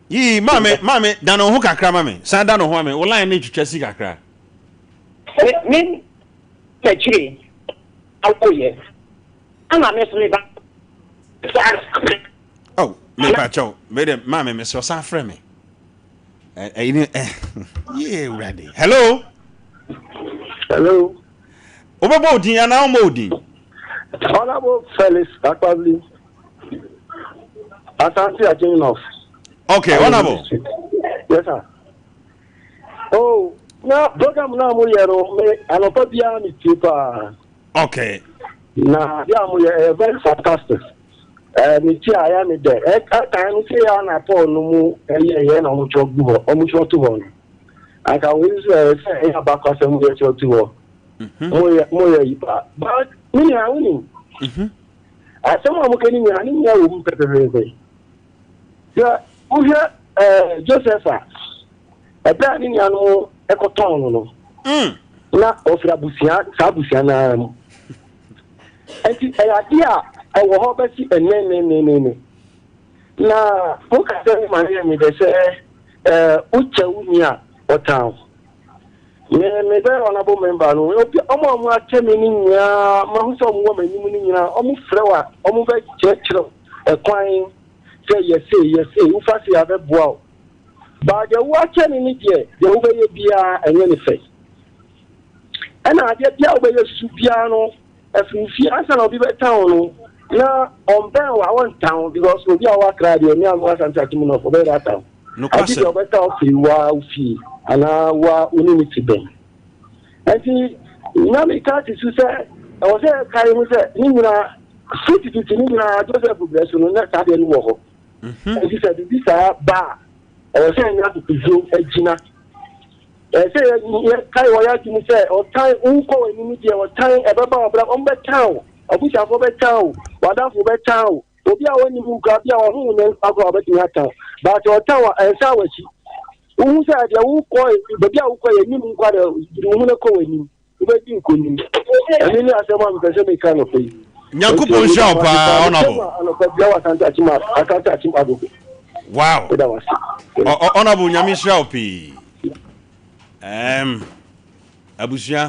Yi mame dano ho kakra mame san dano ho mame wo line na twetwa si kakra me pechiri awoye ana me so me ba oh me pa chow me dem mame me so san frɛ me yeah ready hello obebo odin ana o modin Honorable Felix Akpabli Asante Ajinof. Okay, honorable. Yes, sir. Oh, now program now mo yero me anopa bia ni tipa. Okay. Na bia mo very fantastic. Me ti aya me de. Kan say ya na Paul no mu ye na mo chogbu ho. O mo chotu ho. Aka we say ya ba kwa se mo ye chotu ho. Mo ye ipa. But me ya wini. Asema mo keni nya ni nya wo mu pepepe. Ya uhe Josepha ebe ni nya no ekoton no na ofira busia sa busia na mu enti ayadia ewo ho be si enene na o ka se ma mi de se uche unia otan me be honorable member no omo atemi ni nya ma hu so mo ma ni mu ni nya omo frewa omo be chechiro ekwan say yes you fast you have a bow but the watching in it the obey bia enye fe and I get bia obey supiano if you fear answer no be town no na on ben wa one town because obi a wa kra de me am wa santa kimu no for be that town no question I be town fi wa fi ana wa unity ben and na me ka ti su say I was say carry mu say ni na city ni na Joseph Bless no na ka de no wo and he said, this bar. I was saying that to Zoom a Gina. I say, Kaiwaya to say, or time unko in media or time ever about town. I wish I for town. What that for town? Obi a when you grab your own and about that town. But your tower and Sawashi. Who said, you call the Biao, you got a woman calling you. And then I said, one person kind of thing. Nyankopon shop honorable. Wow. Honorable Nyami shop. Abusia.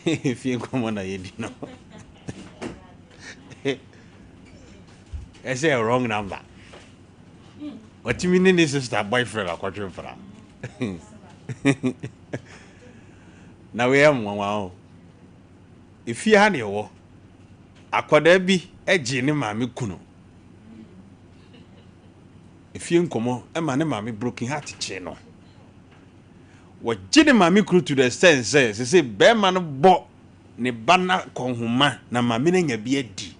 If you come on you know. I say a wrong number. What you mean this is that boyfriend or quadrum for that? Now we am one. If you had your akwada bi eje ne maame kunu if you nkomo e ma ne maame broken heart che no wo je ne maame kunu to the sense say be ma no bo ne bana konhoma na maame na nya bi adi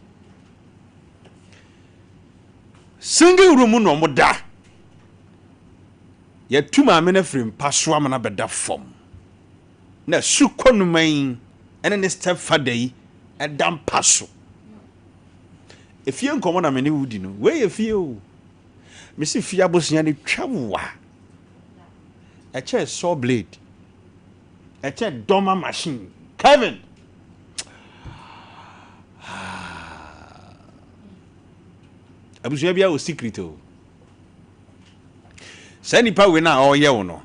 single room no mo da ye tu maame na free mpaso amana beda fom na su konuman ene ne stepfather yi edam paso efie nkomo na me ne wudi no we efie o me si fie abosia ne twawa e che saw blade e che doma machine Kevin abusia bia o secret o say nipa we na o ye wo no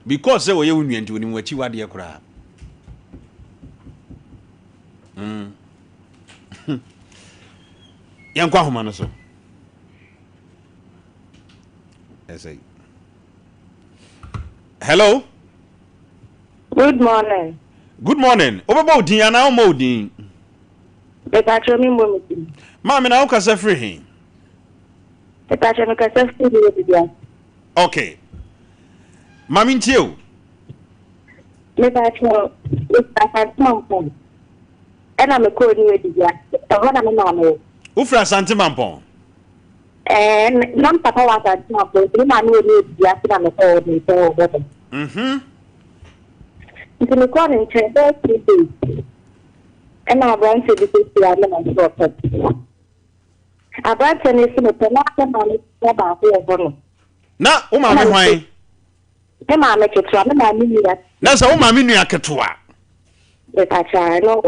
because say wo ye wo nwanti woni mu achi wade kura Yankwa homa no so. Hello. Good morning. Good morning. Obebo din ana o modin. Betacho mi mo mi. Mama na o ka se free hin. Betacho no ka se free dia. Okay. Mami ntie. Betacho Sompa. Ena me ko ni we dia. Ho na me na me. Ufra Sante Mampon. Nam papa wa Sante Mampon. Ni ma ni we dia na me ko ni to go. Nti me ko ni tre be 3 days. Ena abran se bi se ya na me so pet. Abran se ni se me pe na ka ma ni ba ko e bono. Na o ma me hwan? E ma me ketwa me ma ni ni ya. Na sa o ma me nua ketwa. Betacho no.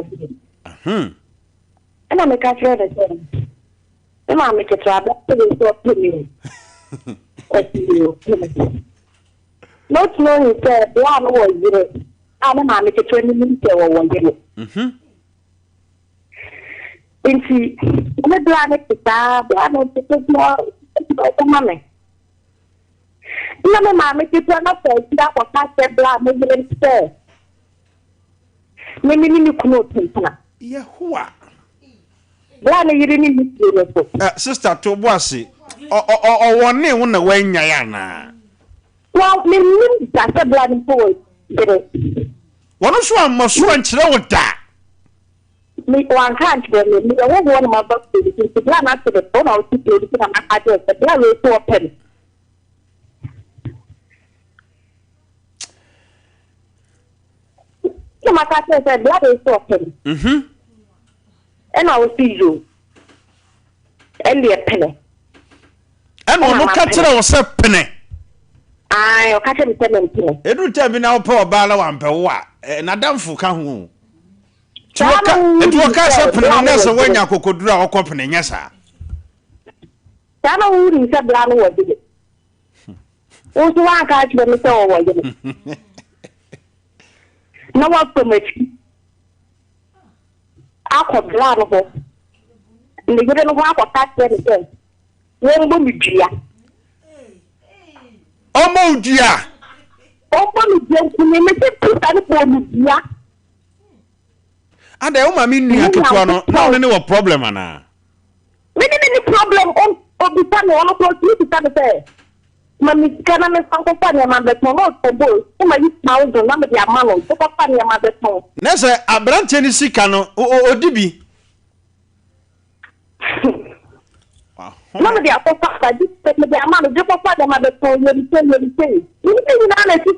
And I make a trade again. And I make a trouble to me. Not knowing that one was it. I'm a make a 20 minutes or 1 year. And she, I'm a black guitar, black money. No, mamma, you cannot say that was not that black, maybe instead. Maybe you couldn't. Yahuwah. Black, you didn't need to. Sister Tobwasi, or one name on the way, Nyana. Well, maybe that's a black boy. One of one must went with that. Me one can't get me. I won't want my box to plan after the phone. I'll keep you to my address. The plan is to open. My cat said, blood is to open. And I will see you. And the penny. And one look at it was a penny. I catch him 17. Every time we now pour a ballad one per what, and I don't for come. It will catch up in the nest when you could draw a company, yes, sir. Tama wouldn't say blood was it. Also, I catch them so. No one permits. I could blood of us. And they didn't want to catch them again. When will be dear? Oh, my dear. Oh, my dear, you may put that for me, dear. And I mean, you no any problem, Anna. Any problem on the time one of those you can say. Mammy, can I make some company among the small for boys? Oh, my thousand, number the amount of company among the small. Nessa, a brand Tennessee cano, or Dibby. None of the apostles, the amount of the father, mother, so you say. You think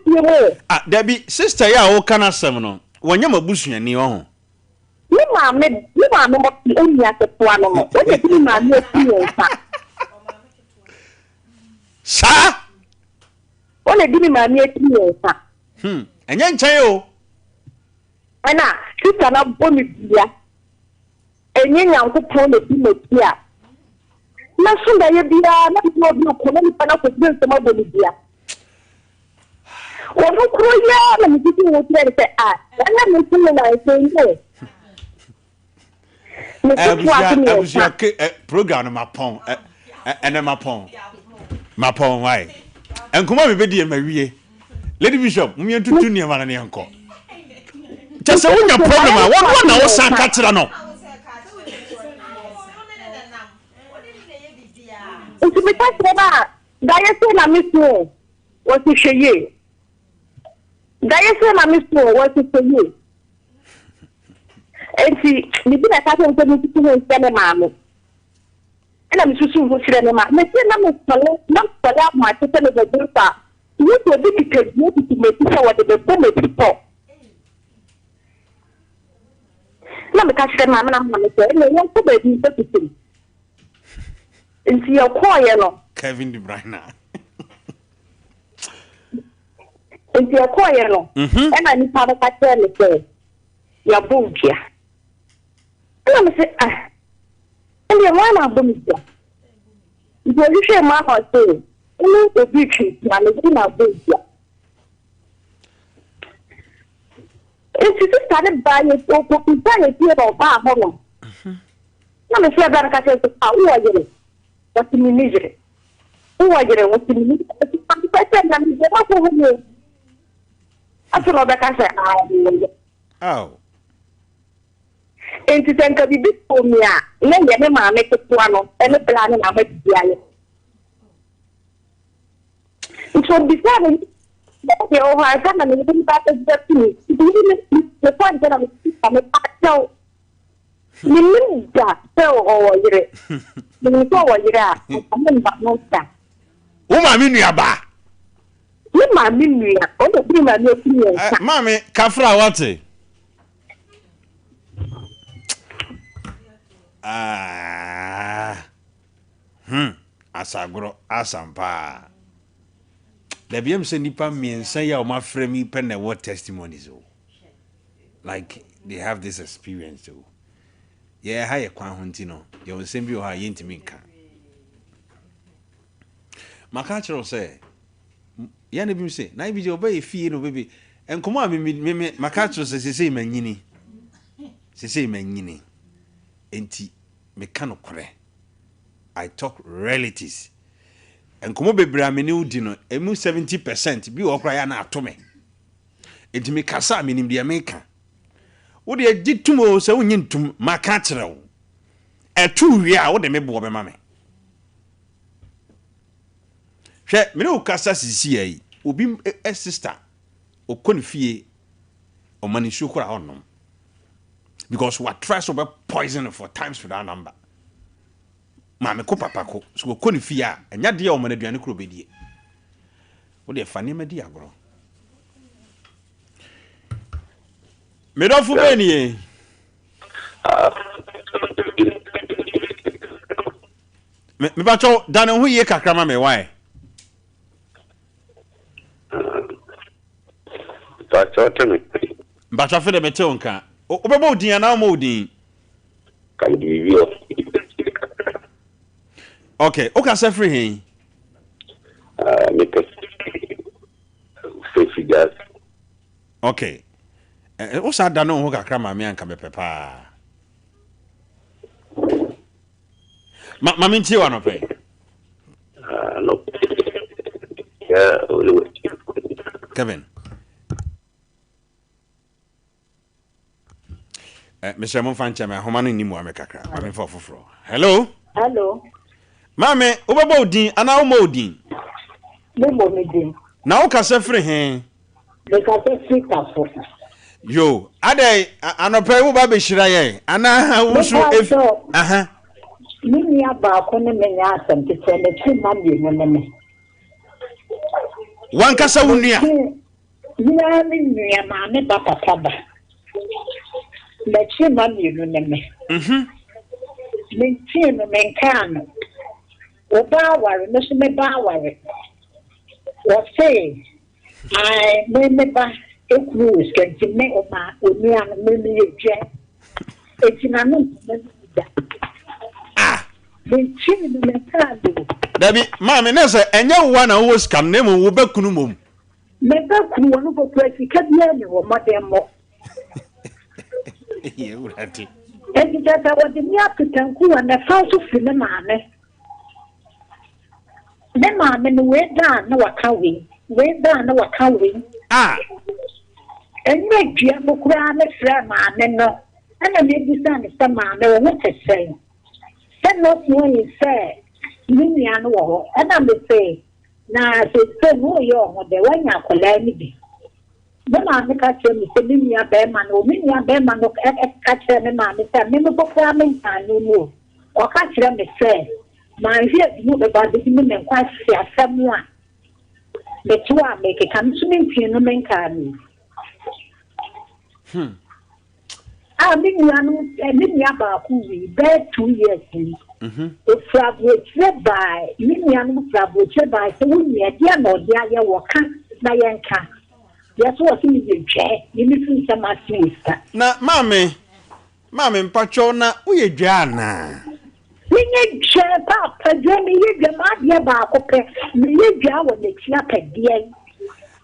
you know, Ah, Debbie, sister, ya, o kana seminal. When you're a bush in your own. You are not only as a one of them. What do you mean, Sir? Only give me my near 3 years. And young child. And now, she cannot bomb it, dear. And you know, to tell the people here. Not soon that you be not no comment for the some of the media. Well, no, and you what you say, and I'm saying, I was your program, my pong, and my pong. My pong, why? And come on, baby, Marie. Lady Bishop, me and two near one uncle. Just a your problem, I want 1 hour, San Catrano. It's a bit of Diana Miss Moore. What is she? Diana Miss Moore, what is she? And see, you did a pattern to me to send mamma. And I'm so soon to see them. Not for that, my sister is a good part. You were difficult to make forward the bomb before. Let me catch them, mamma, and I want to be everything. And see your choir, Kevin De Bruyne. And see your choir, and I need to have a pattern to say, your book here. And I say, and the one of them is there. You share my house, and the beach, and the dinner book here. And she started buying it, so to buy it here or bar home. Let me say about a catcher, who are you? What's in the misery? Who are you? What's in the misery? I feel like I said, oh. And to think of it for me, let me make it one and a plan and I make the it should be seven. They all have come and even back as the point that I'm a so. You mean that so over it. You go over it. I'm not no that. Oh, my miniaba. You my mini, all the dream and your Mammy, Kafra, what's it? Asagro, Asampa. The BM send nipa me and say, "Oh, my friend, me what testimonies." Like they have this experience too. ye ha ye kwan ho ntino ye wonsem bi o ha ye ntimi nka maka chiro say ya na bi mi say na bi je obey fie no baby enkomo a me maka chiro say sesei manyini enti me ka no kore I talk realities enkomo bebra me ne udi no emu 70% bi okra ya na atome enti me kasa me nim de me ka wo de agitumo se wonyi ntum maka chire wo etu wi a wo de me bo be ma me hwe me ne ukasa sisi ai obi sister okoni fie o mani shukura onom because what tries to be poison for times for that number mama ko papa ko so okoni fie a enya de o mani aduane kro bedie wo de fa ne ma di agoro me do fu be ni me ba cho dan hu ye kakra ma me why Mbacha fe de mete onka. Obebo odin na mo odin. Can you Okay, o ka se free hin. make a figures. Okay. O sa da no ho kakra ma me anka me pepa. Ma minti wa no pe. No. Yeah, Kevin. Mr. Monfancha, my home ni mu amekakra. Mame for foforo. Hello? Hello. Mame, obabo odin ana o mo odin. Me mo me din. Na o ka se free hen. Me ka se free kafo. Yo, ade anope wo ba be hira ye. Ana wo so if aha. Ni ni aba ko ne me nya asem te se le ti ma bi ne me. Wan kasa wunua. Ni ni ma me ba papa ba. Le chi ma bi ne me. Me ti no me kan. O ba ware no se me ba ware. O say I me ba ekru skanti me o ma oni an me me je. Etina no me da. Me ti no me kan do. Dabi, mama na say enya wo na wo scam na mo wo bakunu mom. Me bakunu wo no ko presi ka bia ni wo madem mo. Ye urati. Enti tata wo de nya pitanku wa na fa so fi me maame. Me maame no we da na waka we. We da na waka we. Enye dua mo kura na fra maame no. Ana me bi sa ne sa maame wo mo tese. Se no so yi se ni anu wo ana me say na se no yo mo de wanya kola ni bi na ma me ka che mi se ni ya be ma no ka che me ma me say me mo ko me ntanu no o ka che me say ma hie mu be ba de mi me kwa si asamu a me tuwa me ke kan su me mpie no me nka ni mi ni aba ku wi be 2 years ni if travel by me anu travel by so we dia no dia ye wo kan na ye nka yes what me dey twa ni fi sama sister Na mame mpacho na uye dwa na ni nye twa pa dwa me ye dwa ma dia ba ko pe me ye dwa wo ne tia pa dia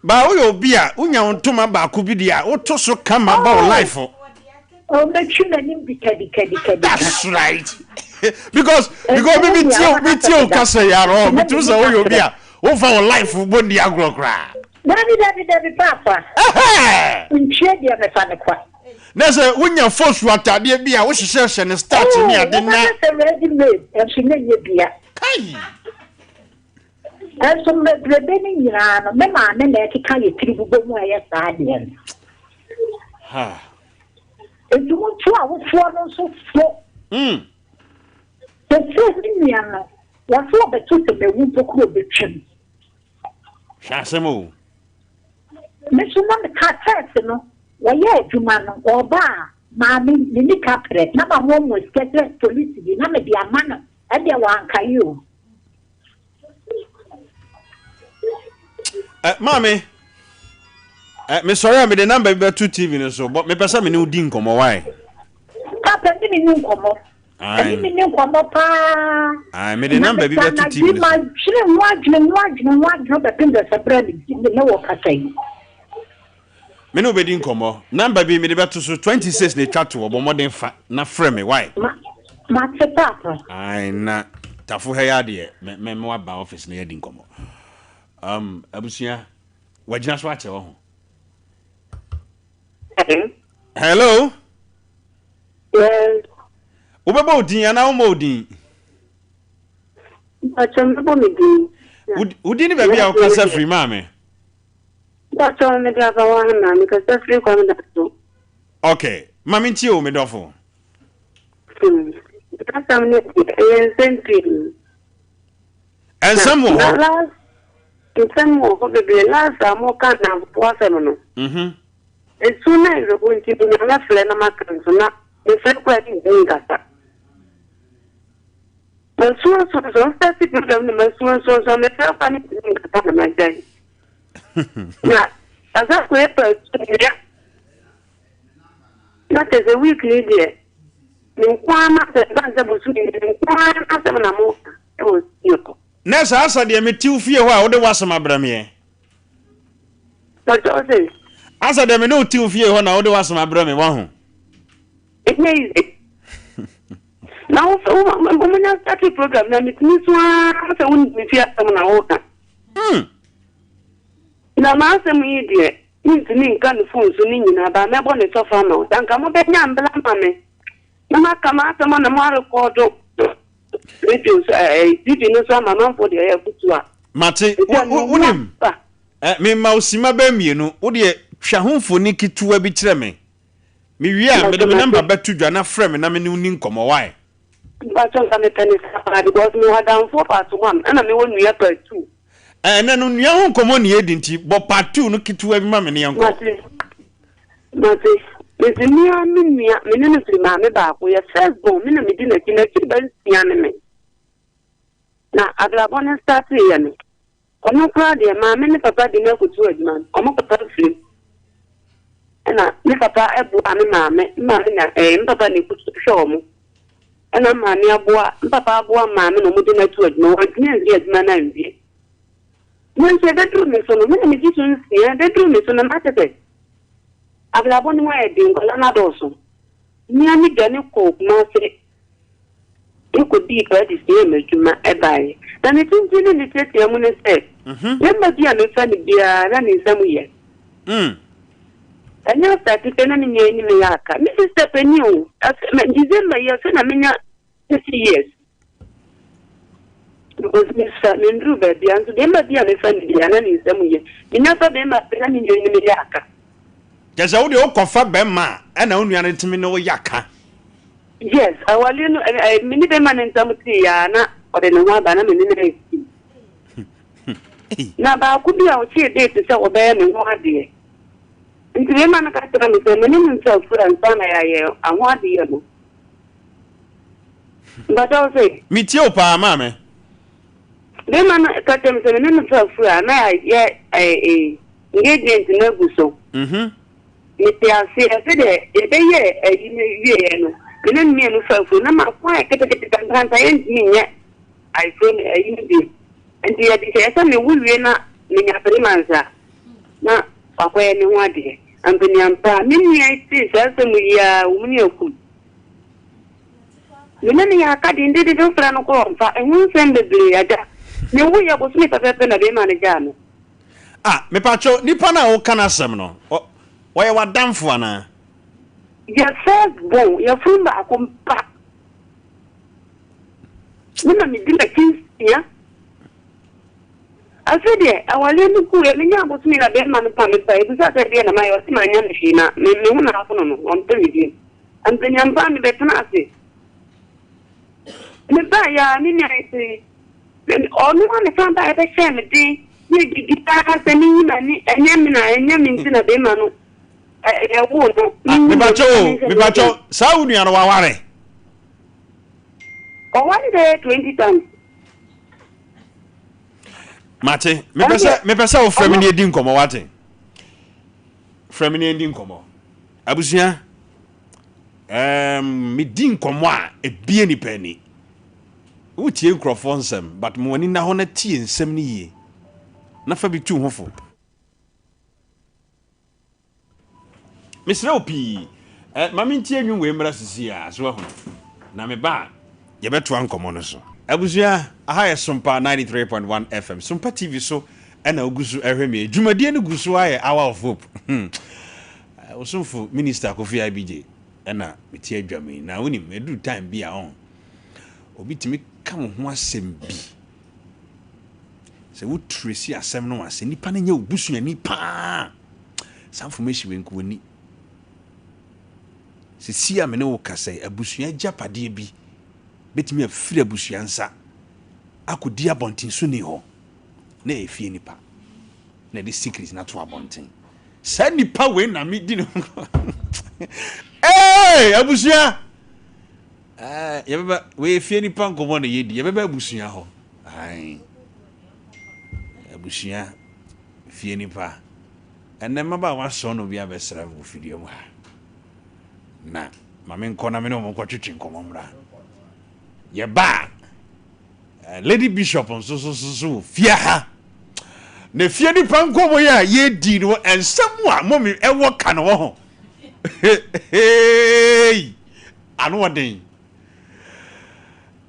ba uye obi a unya ontoma ba ko bi dia wo to so kama ba life. Oh, make sure that you be kedi. That's right. because me tio kasa ya ro me tu so yo bia wo fa life bo ndi agro kra David papa nche dia me fa ne kwa na se wonya fosu atade bia wo hihye ne start ni ade na ready made and she nye bia kai and so me brebe ni nyina no me ma ne na kika ye tribu bo mu aye sa de ha edu mo tu a wo fo no so fo the first thing was what the two of the wood could be trimmed. Shasemo. Miss Woman Carter, no, why, you man or bar, mammy, the capret, number one was getting police, number the man, and the one can you. Mammy, Miss Sorry, the number be 2 TV so, but me person me no din come why. Papa, me come. I mean, you come up. I made a number be better to you. My children watch, but in the separate, no what I say. Me no be din komo. Number be me de beto so 26 ne twa to obo modern fa na frame me why? Ma papa. Ai na tafo he ya de me wa ba office na ya din komo. Abusia wagina so ache wo ho. Hello? Yes. Ubeba odin ana wo odin. Acham bo me din. Udin ni ba bia o kasa free ma me. That's all me drive one man because that's free coming that too. Okay, mami nti o me dofo. That's I'm not sending. And someone last in some more the last I'm can have was no. As soon as you're going to be a friend of my cousin, the first question is that. But soon as I'm starting to them, my soon so I'm a self and it's my day. Yeah, as a paper, that is a weekly day. Nessa asa de me tiu fie ho a wo de wasama brame. But also, asa de me no tiu fie ho na wo de wasama brame wa ho. It may now so when I start the program, na me tini so asa won me fie asam na ho ka. Na ma asam yi de, ntini nka ne phone so ni nyina ba me bo ne so fa ma. Dan ka mo be nya mbla ma me. Mama kama asama na mo record videos video no so mama for the air kutua. Mate, unim. Me ma osima ba mienu, wo de hwahomfo ni kitua bi kire me. Me wi a me de me number betu dwa na frɛ me na me ni nkomo why. But on the tennis because me had down 4 part 1 and me won we part 2. Na no nua ho nkomo ne edi nti bo part 2 no kitua bi ma me ne yanko. Mate. Ese me no free ma me ba ko ya first born me na me di na kina ki ba sia me. Na agrabon start ya me. Ono kra de ma me ne papa de na kutu aduma. Omo papa free. Na me papa ebu ame ma me na papa ne kutu show mo. Na ma me aboa papa aboa ma me no mo de na tu aduma. Wa tini nzi aduma na nwie. Mo nse da drum me so no me na me ji tun sia da drum me so na ma tete. Ablaboni wa edin ko na doso ni ani gani ko ma se iko di ka di se mejuma e bai na ni tinjini ni tete amu ne se yamba dia no fa ni bia na ni samu ye anya start pe na ni ni me yaka mi sister pe ni o me December ye se na menya 6 years because mi sa mi ndu be bia nso yamba dia no fa ni bia na ni samu ye ni na fa be ma pe na ni ni me yaka. Jesa wo de o kofa be ma e na onua ne timi ne wo yaka. Yes, awali no mini be man ntamuti ya na ode no wa ba na mini na na ba ku bia o tie date se wo be me ho ade. Nti be man ka tira me se mini nta fura nta na ya ye aho ade no. Ba do se Mi tie o pa ma me. Be man ka tira me se mini nta fura na ya ingredient na guso. Mete ase de ebeye wie no mene me no fafu na ma kwa kete tantanta yenye iPhone bi ndi ya dike esa me wuwie na nya primanza na akwa ni wade ampeni ampa minni iti sasa mu ya umuni oku mene ya kadi ndi do fra no ko mfa ehun sembe bele ada ne wu ya bo sumi pepe na be ma ne ja no me pacho nipa na wo kana sem no Why you damfo ana? Ya first born, ya fumba akompa. Nina mi dina kinsia. Afede, awale ni ku ya nya bo sumi na be ma no pa me pa. Ebi sa ta de na ma yo sima nya ni na. Me hu na afo no, on te wi. Antenya mpa mi betuna ase. Me ba ya ni nya ese. Onu ma me fa ba e be she me din. Ni gigita ha se ni na ni enya mi nti na be ma no. Me bacho sa unua no waware. O one day 20 times. Mate, me pesa o frame ni edi nkomo wate. Frame ni edi nkomo. Abusua me din komo a ebie ni pani wutie nkrofo nsem but mo wani na ho na tie nsem ni yie na fa bi tu hofo misra opi mami ntie nwu we mra sisi a so ho na me ba ye beto ankomo no so abusua aha ye Sompa 93.1 FM Sompa TV so na ogusu ehweme dwumadie no gusu aye hour of hope osumfu minister Kofi IBJ na metie adwame na woni medu time bi a on obi timi ka mo ho asem bi se wo tracy asem no ase nipa na nya obusu ani pa some information we nko ni se sia me ne wo kase abusua japade bi betimi afiri abusua nsa akodi abontin so ni ho na efie nipa na the secret na to abontin sa nipa we na me di no eh abusua yebeba we efie nipa nkomo na yedi yebeba abusua ho ai abusua fie nipa enne maba wa so no bia besra wo fidie mu ha na mame nko na me no mo kwatwetwe nkomo mra yeba lady bishop so fie ha na fie nipa nkomo ya yedi no ensem a momi ewo ka no ho hey anu waden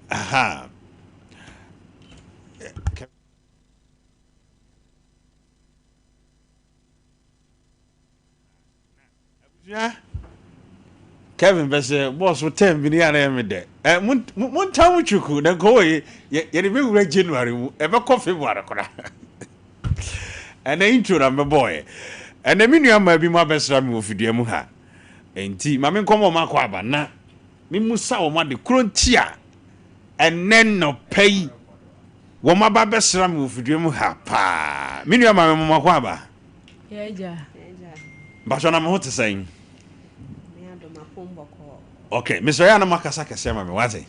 aha yeah Kevin bese boss wo 10 million na me de mun tamu chuku na go ye de be wura January mu e be ko February kora and intro na me boy and me nua ma bi mu abesra me wo fidua mu ha enti ma me nkomo makọ aba na me musa wo ma de kronti a enen no pay wo ma ba besra me wo fidua mu ha pa me nua ma me makọ aba yeja ba so na me ho te sen okay Mr. Yana makasa kese ma me wate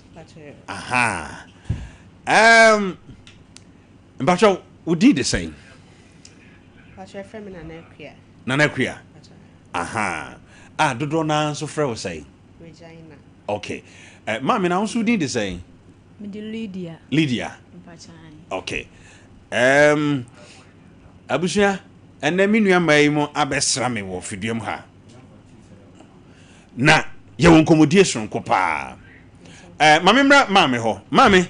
aha mbacho udi de sen bacho frame na nakwia aha dodo na so frɛ wo say Regina okay mama na so udi de sen me di Lydia mpachan okay abusua enne mi nua mai mu abesra me wo fiduam ha na ye won komodie sonko pa mame mra mame ho mame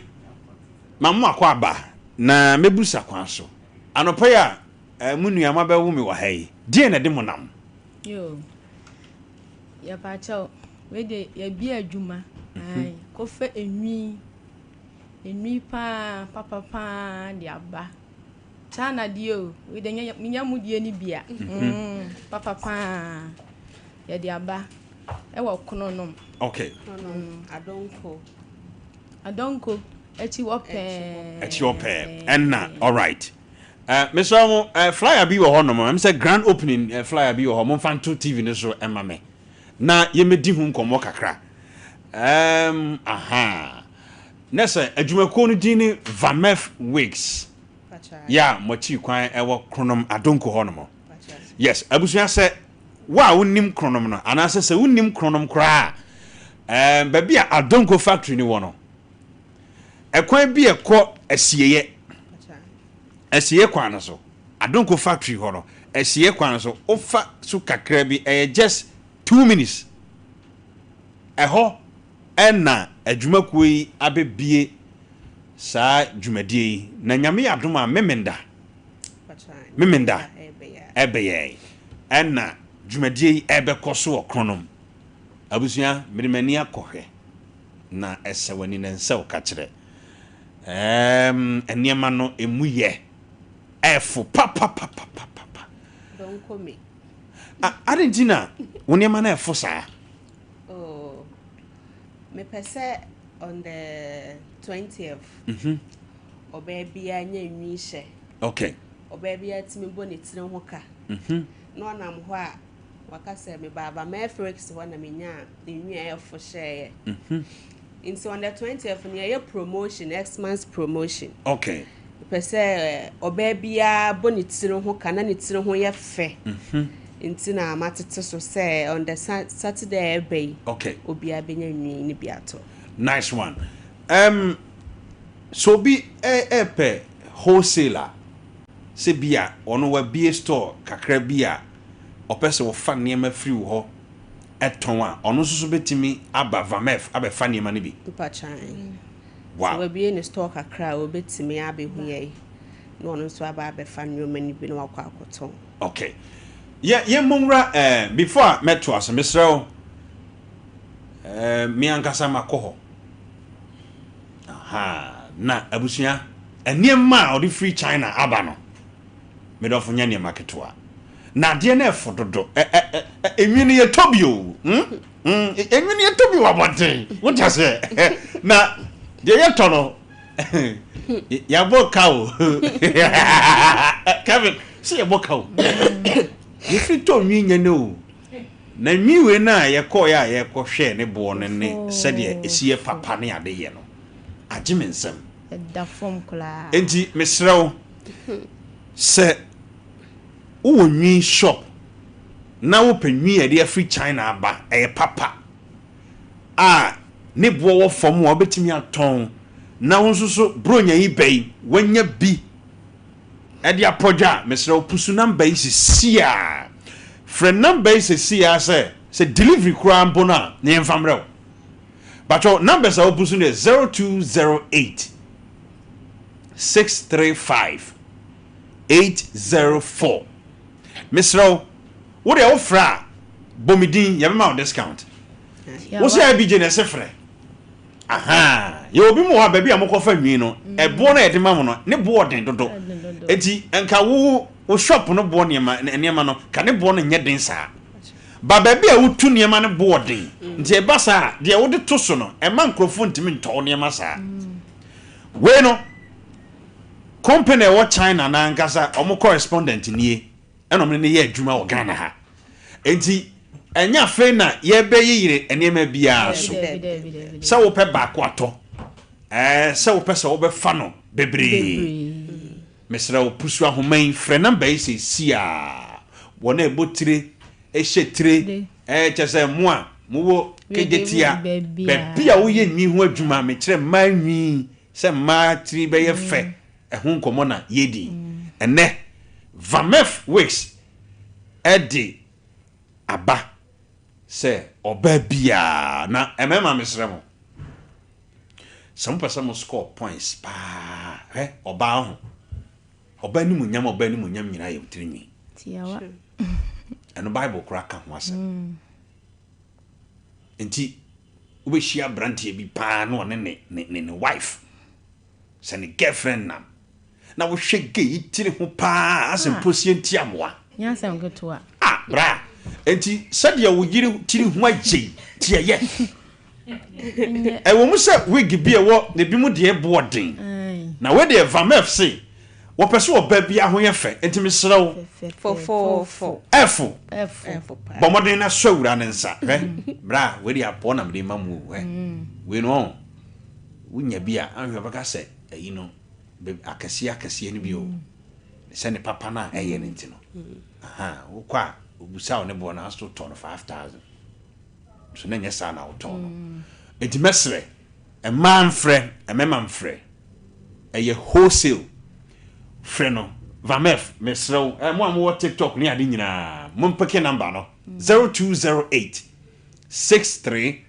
mamu akwa aba na mebusa kwa so anopa ya mu nua ma ba wu me wa hai die na de monam yo ya pacho we de ya bi adwuma ai ko fe enwi papa di aba chana dio we de nya mu die ni bia papa ya di aba ewa kononom okay adonko echi wope enna all right Mr. Mo flyer bi wo honom am say grand opening flyer bi wo ho mo fanto TV ne so ema me na ye medi hu nkomo kakra aha nessa adwumako no din ni Vamef Weeks ya mochi kwan ewo kronom adonko honom yes abusua se wa wonnim kronom no anase se wonnim kronom kra ba bia adonko factory ni wono ekwan bi ekọ asieye kwan no so adonko factory ho no asieye kwan no so ofa su kakra bi just 2 minutes eho enna adwumakuo yi abebie saa dwumadie na nyame adoma memenda ebeye enna dwumadie ebe koso okronom abusua miremani akohwe na esewani na nse okakire eniema no emuye efu papa don't call me Argentina woniema na efu saa me pese on the 20th obaby anya nwi hye okay obaby atimi bo ne tire ho ka no nam ho a wakase me baba me Felix ho na menya nwi efu hye into on the 20th near promotion next month's promotion okay pese obaby a bo ne tire ho ka na ne tire ho ye fe nti na matete so say on the Saturday bay. Okay. Obi abenya nwi ni biato. Nice one. So be a wholesaler. Se bia ono wa bie store kakra bia opese wo fa niam free wo eton a ono so betimi aba vamef aba fa niam ne bi. Pachan. Wow. So we be in store kakra obetimi abehu ye. No ono so aba fa niam ni bi no akwa akoton. Okay. Ye mumra before metro as Mr. Mi ankasa makoho. Aha, na abusua eniema odi free China aba no. Me do funya ne maketoa. Na de na efododo. Enwini ye tobio. Enwini ye tobio aboten. What you say? Na de ye tono. Ya boka o. Kevin, see ya boka o. Ye free to nwi nya no. Na nwiwe na ye ko ya ye ko hwe ne bo ne sade esie papa ne ade ye no. Agimensem. Da form kula. Enti mesrew se wo nwi shop na wo panwi e de free China aba e papa ne bo wo fom wo betimi aton na wo so bronya yi bai wanya bi e de aproja mesrew pusu number is sia friend number is sia say delivery kura mbona na yemfamrew but your numbers are pusu 0208 635 804 Mr. What are offer bomidin yamma discount wo say abije na sefre aha ye obi mo ha ba bia mokofa nwi no e bo na yede mamo no ne bo den dodo enti enka wo shop no bo niema no ka ne bo no nye den saa ba ba bia wo tu niema ne bo den nti e ba saa de wo de to so no e man krofo ntimi nto niema saa we no company wo China na nkasa omo correspondent nie enom ne ye adwuma wo Ghana ha enti enya fe na ye be yire enema bia so se wo pe ba ko ato se wo pe se wo be fa no bebre mesra wo pusu ahoman frɛ number yi sia wona ebotire ehye chese mo a mo wo kejetia bebia wo ye nwi ho adwuma me kire manwi se ma tri be ye fe ehun komo na yedi ene vamef weeks edi aba se oba bia na emema mesremo some person score points pa oba ho oba ni munyam nyina ye utirimi tiawa eno bible kraka ho ase enti obehia brantie bi pa no ne wife se ne girlfriend na wo hwege yitire ho pa asemposie ntiamoa nya sem gotoa bra enti sadia wo yire tiri ho agye tie ye e wo mu se wig bi e wo ne bi mu de boden na we de vamef se wo pese wo ba bia ho ye fe enti mesrew Fo f bomoden na swawura ne nsa bra we de apo na me mamu we no wunya bia anhwe baka se you know akasi ni bio se ne papa na eye ne ntino aha wo kwa obusa ne bo na sto ton 5000 so na nyesa na uton enti mesre e man frɛ e mema mfrɛ eye wholesale frɛ no vamef mesre mo am TikTok ni ade nyina mo mpeke number no 0208 63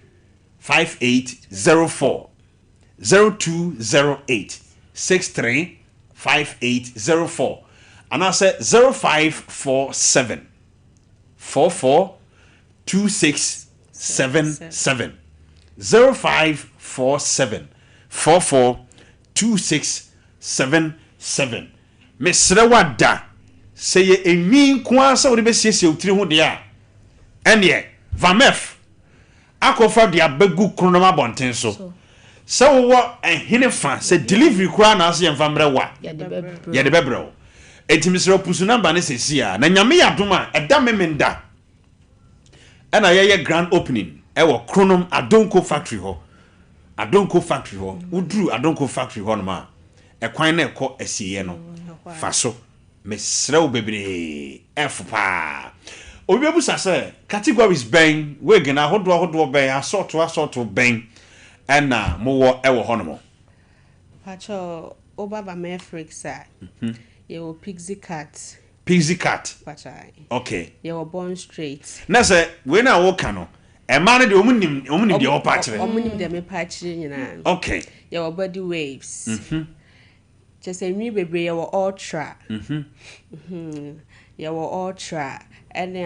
5804 0208 63 5804 and I said 0547 44 2677 0547 44 2677 Mesre wada say enwi kwa sa wo be siesie otiri ho de a ene vamef akofa de abagu krono mabonten so so wo ehine fa say delivery kura na so yemfa mrewa ya de bebro etimisro pusu number ne sesia na nyame yadoma eda memenda ena ye grand opening e wo kronom adonko factory ho udru adonko factory ho no ma e kwan na ekọ asiye no fa so mesrew bebre efu pa obi ebusa say categories ben we gina hodo ben asort ben na mo wo e wo hono Pacho Obaba Mefrix you Pixie Cat. Pixie Cat. Pachai. Okay. You were born straight. Na say we na wo ka no. E man de omunim de wo patire. Omunim de me patire nyina. Okay. You were body waves. Just say me baby you were ultra. You were ultra. And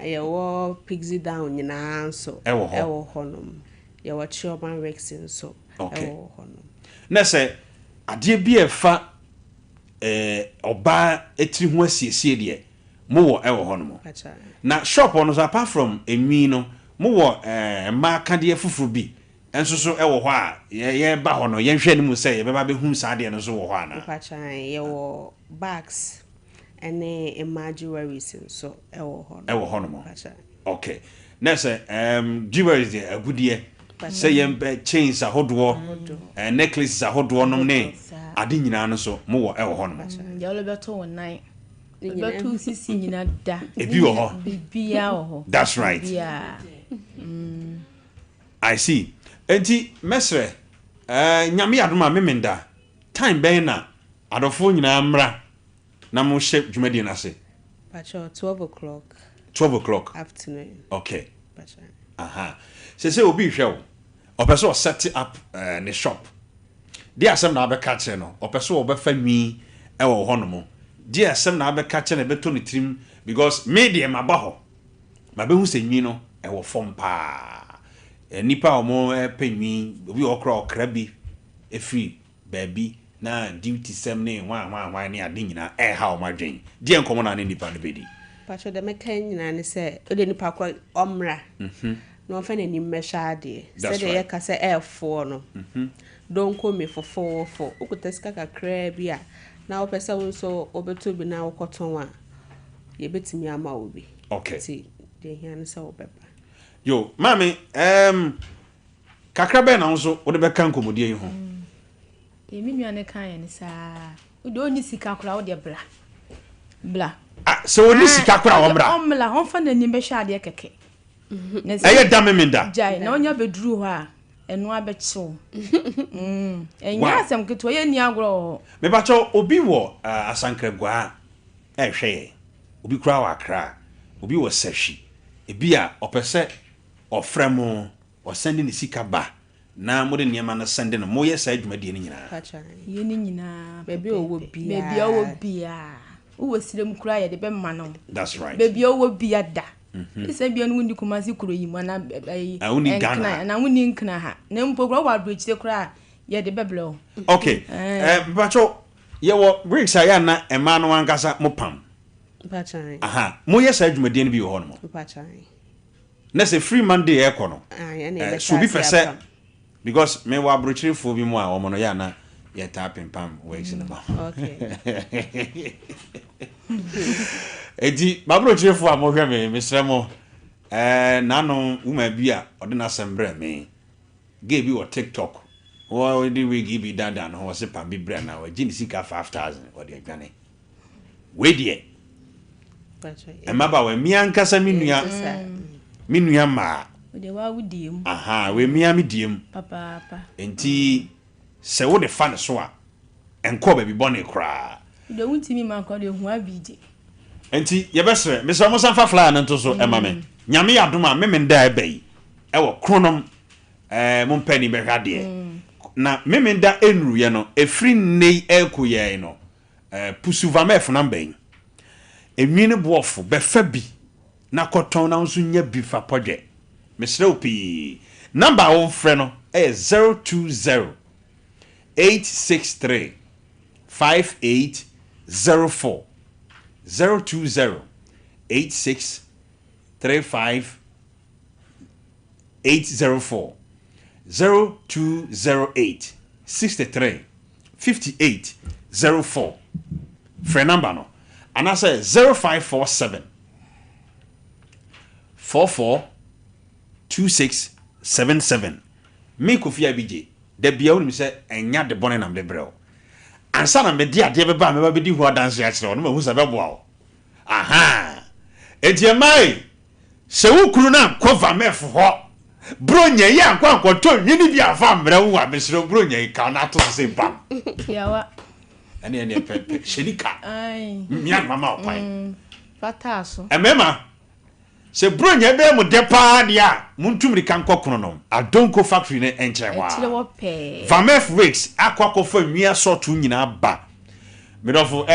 you were Pixie down nyina so. E wo honum. You were Chioban Rexin so. Okay. Na say ade bi e fa oba etri ho asiesie de mo wo e wo honum. Na shop on so apart from enwi no mo wo ma kade fufuru bi enso so e wo ho a ye ba ho no ye hwe ni mu say ye be ba be hu sa de no so wo ho ana. Pachan ye wo bags ene jewelries so e wo ho no. E wo ho no mo. Okay. Na say jewelries de agudie say yem chains ahodo necklaces ahodo nom ne ade nyina no so mo wo e wo ho no. Ya lo beto wonai. Beto sisi nyina da. Ebi wo ho. Bibia wo ho. That's right. Yeah. I see. Enti mesre nyame adoma memenda time ben na adofo nyina mra na mo hye dwumadi na se. Pacho 12 o'clock. 12 o'clock afternoon. Okay. Pacho. Aha. Se obi hwe wo. Opeso set up ne shop. Dia asem na be catch no. Opeso obefa nwi e wo ho no mo. Dia asem na be catch na beto ne trim because media maba ho. Mabe hu se nwi no e wo fom pa. Nipa omo penwi obi okra bi efi baby na duty sem ne wan ne ade nyina e ha o madwen die nkomo na ne nipa no bedi pacho de mekan nyina ne se o de nipa kwa omra no fa na ni mmehwa ade se de ye ka se e4 no don ko me fofo okutasika kakra bi a na wo pesa wo so obeto bi na wo koton a ye betimi ama obi. Okay. Ti de hian se wo beba yo mami kakra be na nso wo de be kan komodie ho mi nuane kan ye ne saa wo de oni sika kora wo de bla so oni sika kora wo mra omla hon fa na ni be hwa de keke eye da memenda jai na onya beduru ho a enu abecho enya asem keto ye ni agro me ba cho obi wo asankra gwa hwe obi kura wa kra obi wo sashi ebi a opese ofremo o send ni sika ba na mo de niam na send no mo ye sa adwumadi ni nyina pacha ye ni nyina baby owo bia wo sirem kura ye de be ma no. That's right. Baby owo bia da isa bia no ndi kumasi kuro yi mo na Ghana na woni nkna ha na mpogro wa do chite kura ye de beblo. Okay. Bacho ye wo bricks aya na ema no ankasa mo pam pacha aha mo ye sa adwumadi ni bi ho no mo pacha na se free monday e ko no so bi pese because me wa brochiri fo bi mu a o mo no ya na ye tapping pam works in the mouth. Okay. Edi babrochiri fo a mo hwe me mesre mo nano uma bi a ode na sembre me ge bi o TikTok o di we gi bi dada no se pam bi bra na o gini sika 5000 o de adwane we die pacha emaba we mi ankasa mi nua ma de wa wudiem aha we mi am diem papa enti se wo de fa ne so a enko ba bi bone kra de wuntimi ma ko de hu abidi enti ye besre me so mo san fa fly na nto so ema me nyame yadom a me nda e bai e wo kronom mo mpani be hwade na me nda enru ye no efri nei ekoye no pusu va me funa ban enwi ne boofo be fa bi na koton na nso nya bi fa podwe mesre opi number wo frɛ no 020 863 5804 020 8635 804 0208 63 5804 frɛ number no and I say 0547 442677 me Kofi Abije de bia woni se enya de bone nam de brel ansa na me di ade be ba me ba be di ho dance ya kire no ma hu se be boa aha Etiamai se wukuru na kofa mef ho bronya ya kwankwoto nyini bi afa mra wo abesro bronya ka na to se bam yawa ene pepe shedika ai mia mama opai fataso emema se bronya be mu depa dia muntumri kan kokono no adonko factory ne enche wa tire wo pe Vamef Weeks akwakofa nwia soto nyina ba medofo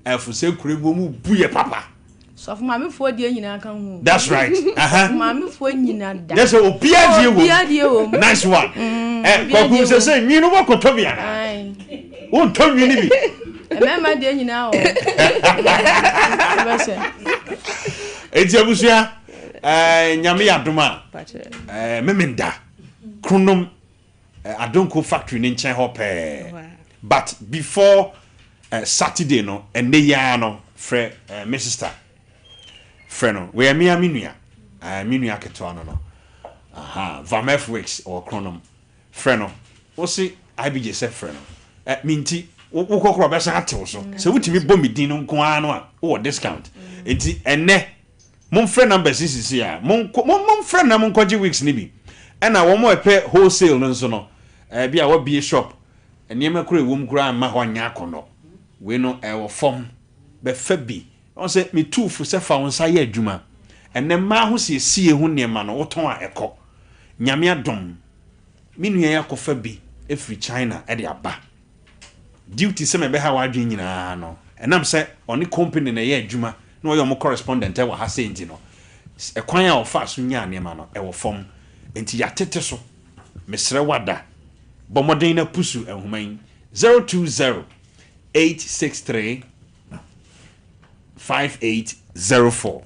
F se kurebo mu buye papa so for mama fo die nyina kan hu that's right mama fo nyina da yes obia die wo nice one kwaku se nwinu wo kotobia na ai won to nwini bi mama die nyina o bese etiabusia nyame yadoma memenda kronum adonko factory ne nchen ho pe but before Saturday no and ya no fre my sister freno we are me minua minua keto no Vamef Weeks or kronum freno wo si IBJ se freno minti wo kokoro be sa atew so wutimi bom din no nko ano a wo discount enti enne mon frɛ number sisi ya mon frɛ na mon kwaji weeks ni bi ɛna wo mo epe wholesale no nso no bi a wo bie shop enema kura ewom kura ma ho nya akono we no ɛwɔ fom be fa bi on se me tufu se fa won sa ye adwuma enne ma ho se sie ho nema no woton a ɛkɔ nyame adom minua ya kɔ fa bi efri China e de aba duty se me be ha wa adwen nyina no enam se oni company na ye adwuma no yo mo correspondent e wa ha se enti no e kwan a ofa so nya anema no e wo fom enti ya tete so mesre wada bomoden na pusu enhuman 020 863 5804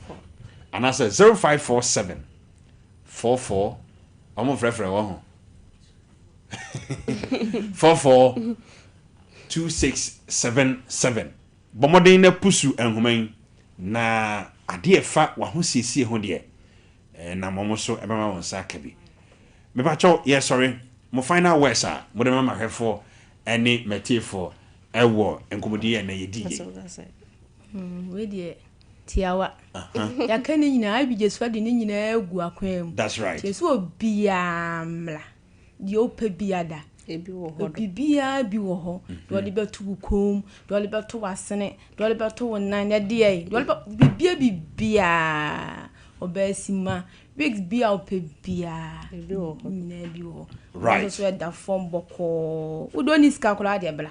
and I said 0547 44 omo frefre wo ho 44 2677 bomoden na pusu enhuman na ade efa wa ho siesie ho de na momo so ebema won sa kabi me ba cho yes sorry mo final words a mo de mama hwefo ene metifo ewo enkomodi na yedi we de tiawa ya kan nyina abije so de nyina agu akwam that's right so obiamla de opa biada ebi wo ho bibia bi wo ho do le betu kom do le betu wasene do le betu wonan na de ai do le bibia obesima weeks bia opa bia ebi wo ho nyina bi wo right so da form boko we don't need calculate de bla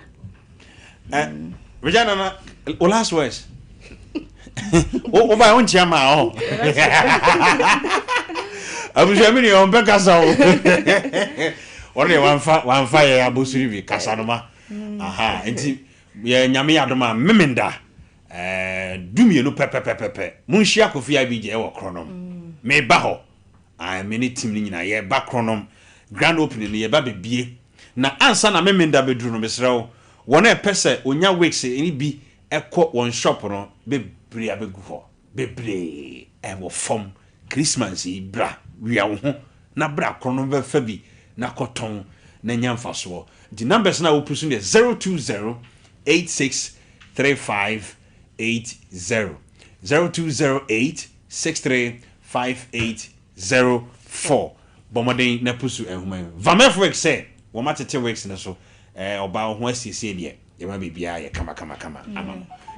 Regina na last words o ba on chiama o abu jamini on be kasa o ore wanfa ya abosuri bi kasa no ma aha enti ye nyame adoma memenda dumie no pepepepepe munhia kofia bi je wo kronom me ba ho many team ni nyina ye ba kronom grand opening ni ye ba bebie na ansa na memenda beduru no mesrew wona epese onya weeks eni bi ekọ one shop no bebre abegu ho bebre wo fom Christmas ibra wia wo ho na bra krono be fa bi na koton na nyamfa so the numbers na opusu ne 020 863580 0208 635804 bomoden na pusu ehuma Vamef Weeks say wo matete weeks ne so oba ho asiesie de ye ma bibia ye kama ama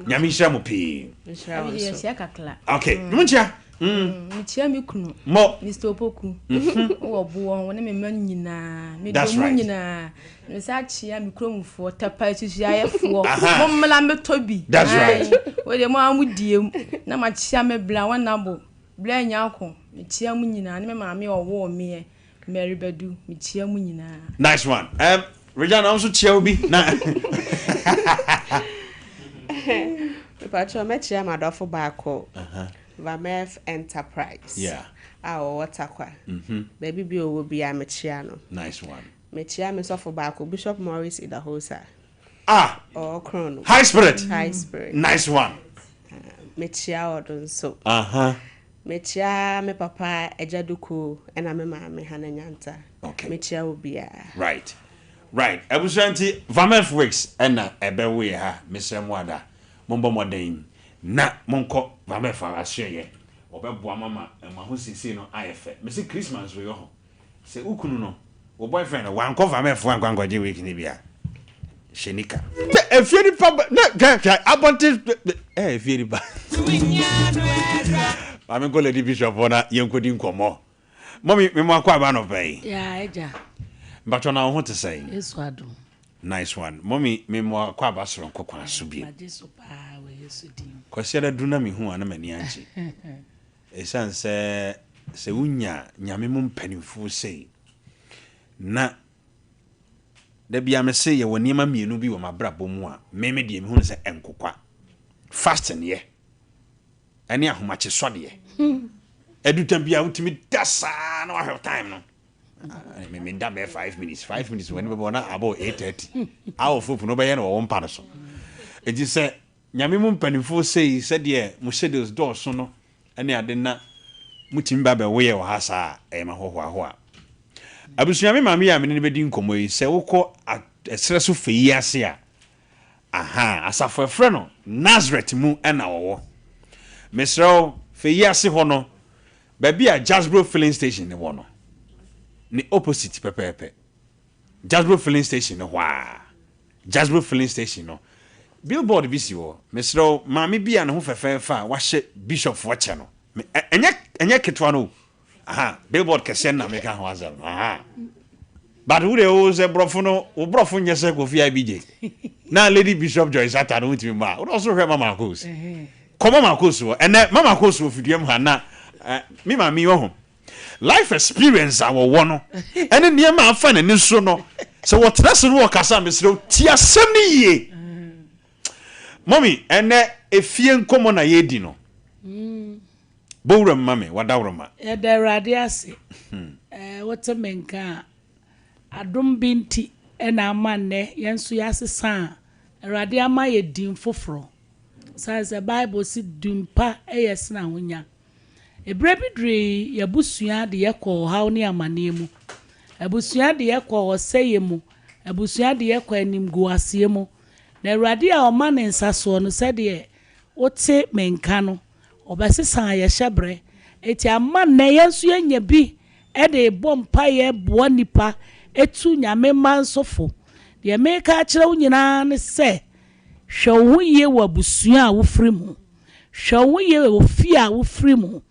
nyame hira mo pe sia kakla okay munchia michia mi kunu mo Mr. Opoku wo bo won me man nyina me do right. nyina me sa chia mi kromfo tapa tutu ayefo mo mla me tobi that's right we de mo amudiem na ma chia me bla wanabo bla nyako me chia mu nyina ne me maame owo me Mary Bedu me chia mu nyina nice one Regina also chia obi na Pacho me chia madofo baako Vamef Enterprise yeah watakwa baby bi owo bia me chia no nice one me chia me sofo baako Bishop Morris Idahosa Krono high spirit nice one me chia odon so me chia me papa ejaduko ena me maame hananyanta okay me chia obia right ebusanti Vamef Weeks ena ebewe ha mesem wada mombo moden na monko va me fa ahye ye obeboa mama ma ho sisi no ayefe me say Christmas we ho say ukunu no wo boyfriend wan ko va me fo an kwankwa je week ni bia shenika efie ni pa na abonte efie ni ba Mami ko lady bishop ona yenkodi nkomo mommy me mo akwa ba no pay ya eja but ona ho te say yesu adu nice one mommy me mo akwa ba soro nkokwa so bi majesu pa we yesu din kwasiada duna mi hu ana mani anchi esan se unya nyame mu mpanimfu sei na da bia me se ye woni ma mienu bi wo mabrabo mu a me de me hu se enkokwa fasting ye ani ahomache sode ye edutam bia utimi dasa na wa have time no me da be 5 minutes when we bona about 8:30 our fofu no be ye no wo mpa so eji se nyame mu mpanimfo sei se de mu schedules do so no ani ade na mutimi ba be wo ye wo hasa e ma hoho a abusuame maame ya me ne bedi nkomo yi se wokọ esere so feyi ase a aha asafo efre no Nazareth mu na wo mesro feyi ase ho no ba bia Jasbro filling station ne wo no ni opposite pepepe Jasbro filling station no wa Jasbro filling station no billboard bi si wo mesro maame bia ne ho fefefa wa hye bishop for che no enye ketwa no aha billboard kese na me ka ho azal aha but who dey o ze brofo no o brofo nyese ko fi IBJ na lady bishop Joyce ata no ntimi ma o so hwe mama Akos koma mama Akos wo ene mama Akos wo fidiem ha na me ma mi wo ho life experience awo wo no ene ne ma afa na ni so no se wo trase no kasa mesro ti asem ni ye mommy ene efie nkomo na ye di no Bowram mame wadawroma ya derade ase what menka adom binti ena amanne yenso yasesa erade ama ye din foforo says the bible si dumpa eyesna honya ebre bidre yabusua de yekọ haw ne amane mu abusua de yekọ oseye mu abusua de yekọ animgu ase mu na erade a o ma ne nsaso no sede wote menka no obasesa ye hyebre eti amanne yenso yenya bi e de bompa ye boa nipa etu nyame mansofo de meka akire wo nyina ne se hwe wo ye wabusua a wo frimu hwe wo ye wo fi a wo frimu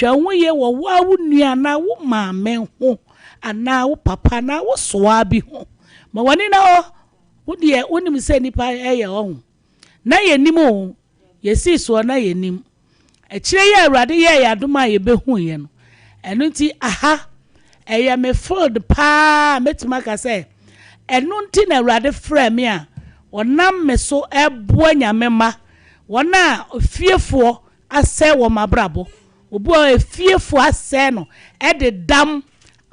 hwe wo ye wo wa wo nua na wo maame ho ana wo papa na wo soa bi ho ma wani na wo de wonim se nipa eye ho na ye nim o ye si so na ye nim akire ye awrade ye yadoma ye behu ye no eno nti aha eye me fold pa metima ka se eno nti na awrade frɛ me a wonam me so eboa nyamema wona fiefo asɛ wo mabrabo obo fiefo asɛ no e de dam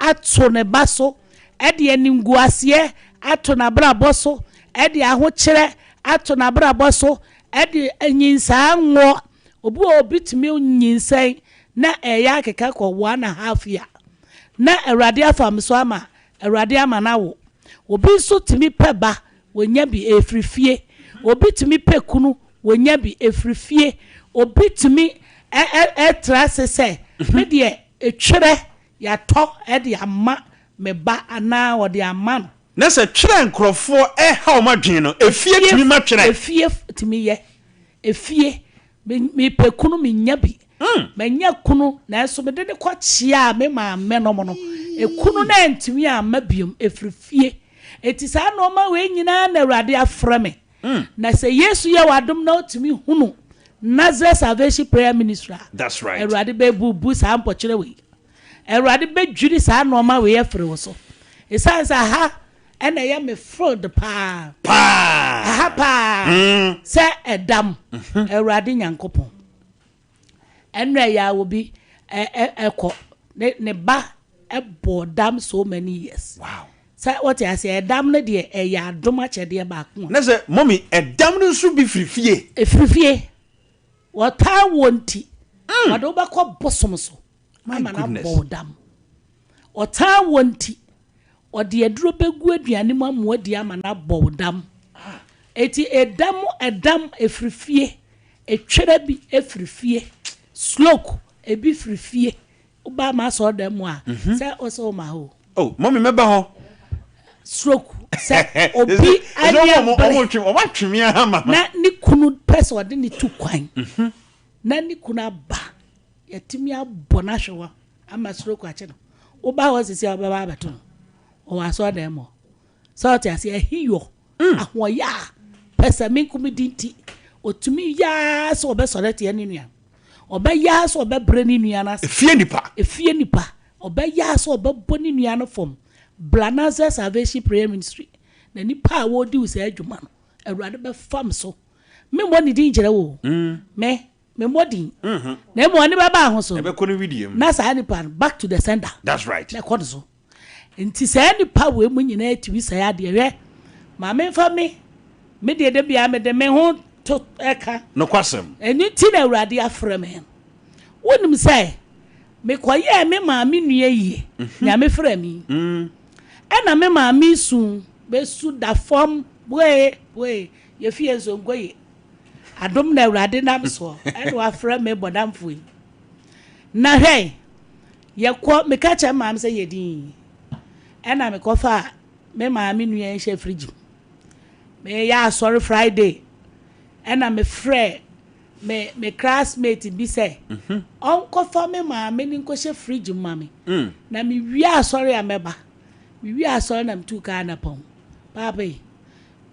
ato ne baso e de aningu ase ato na brabo so e de ahokyere ato na brabo so e de anyinsa anwo obo obitimi nyinsan na eya akeka ko 1.5 year na awrade afam so ama awrade ama na wo obi so timi peba wonya bi efrifie obi timi pekunu wonya bi efrifie obi timi trase se me de etwere ya to e de ama me ba ana wo de ama no na se twere nkrofo ha o madwen no efie timi matwere efie timi ye efie me pekunu me nya bi menya kunu na so me de ko chia me ma me no mo no ekunu na ntimi ama biom efrifie eti sa no ma we nyina na awrade afra me na se yesu ye wadom na otimi hunu Nazareth Salvation Prayer Ministry. That's right. Awrade be bubu sa ampokyere we awrade be dwiri sa no ma we afre wo so esansa ha ena ye me fraud pa aha pa se edam awrade nyankopon enra ya wo bi eko ne ba ebodam so many years. Wow. Say what you say edam ne de ya adoma chede ba ko na se mommy edam no so bi frifie efrifie wata wonti wado ba ko bosom so mama na bodam wata wonti ode aduro begu aduane mu amodi ama na bodam eti edam efrifie etwere bi efrifie sloke ebi frifie uba ma so dem a say oso ma ho oh mommy meba ho stroke say obi anya o tweme ama na ni kunu person ode ni tu kwan na ni kunu aba yatimi abona hwewa ama stroke ache no uba ho sisi obaba abeto o wa so dem o so ti ase ahiyo ahoya person min kumi dinti otumi ya so obesore te ani nua obaya so obebre ni nua na efie nipa obaya so obebo ni nua no fom Blanaza Salvation Prayer Ministry na nipa a wo di usa adwuma no awurade be fam so me mo ni din kire wo me modin na mo ni baba ho so e be ko no video na sa nipa back to the sender. That's right na ko so nti sa nipa we mu nyina atiwi sa ya de hwe ma me fa me de bia me de me ho to eka no kwasem eni ti na awurade afra me wonim say me koye me ma me nua yie nya me fra mi ena me ma mi sun be su da form we ye fie so ngoye adom na awurade nam so ena wa fra me bodamfo na hwe ye ko me ka cha ma me say ye din ena me ko fa me ma mi nua hye fridge me ya sorry Friday ena me frɛ me classmate bi say onko fa me ma me ni nko hye fridge ma me na me wi asɔre ameba me wi asɔre na mtu ka na pon papa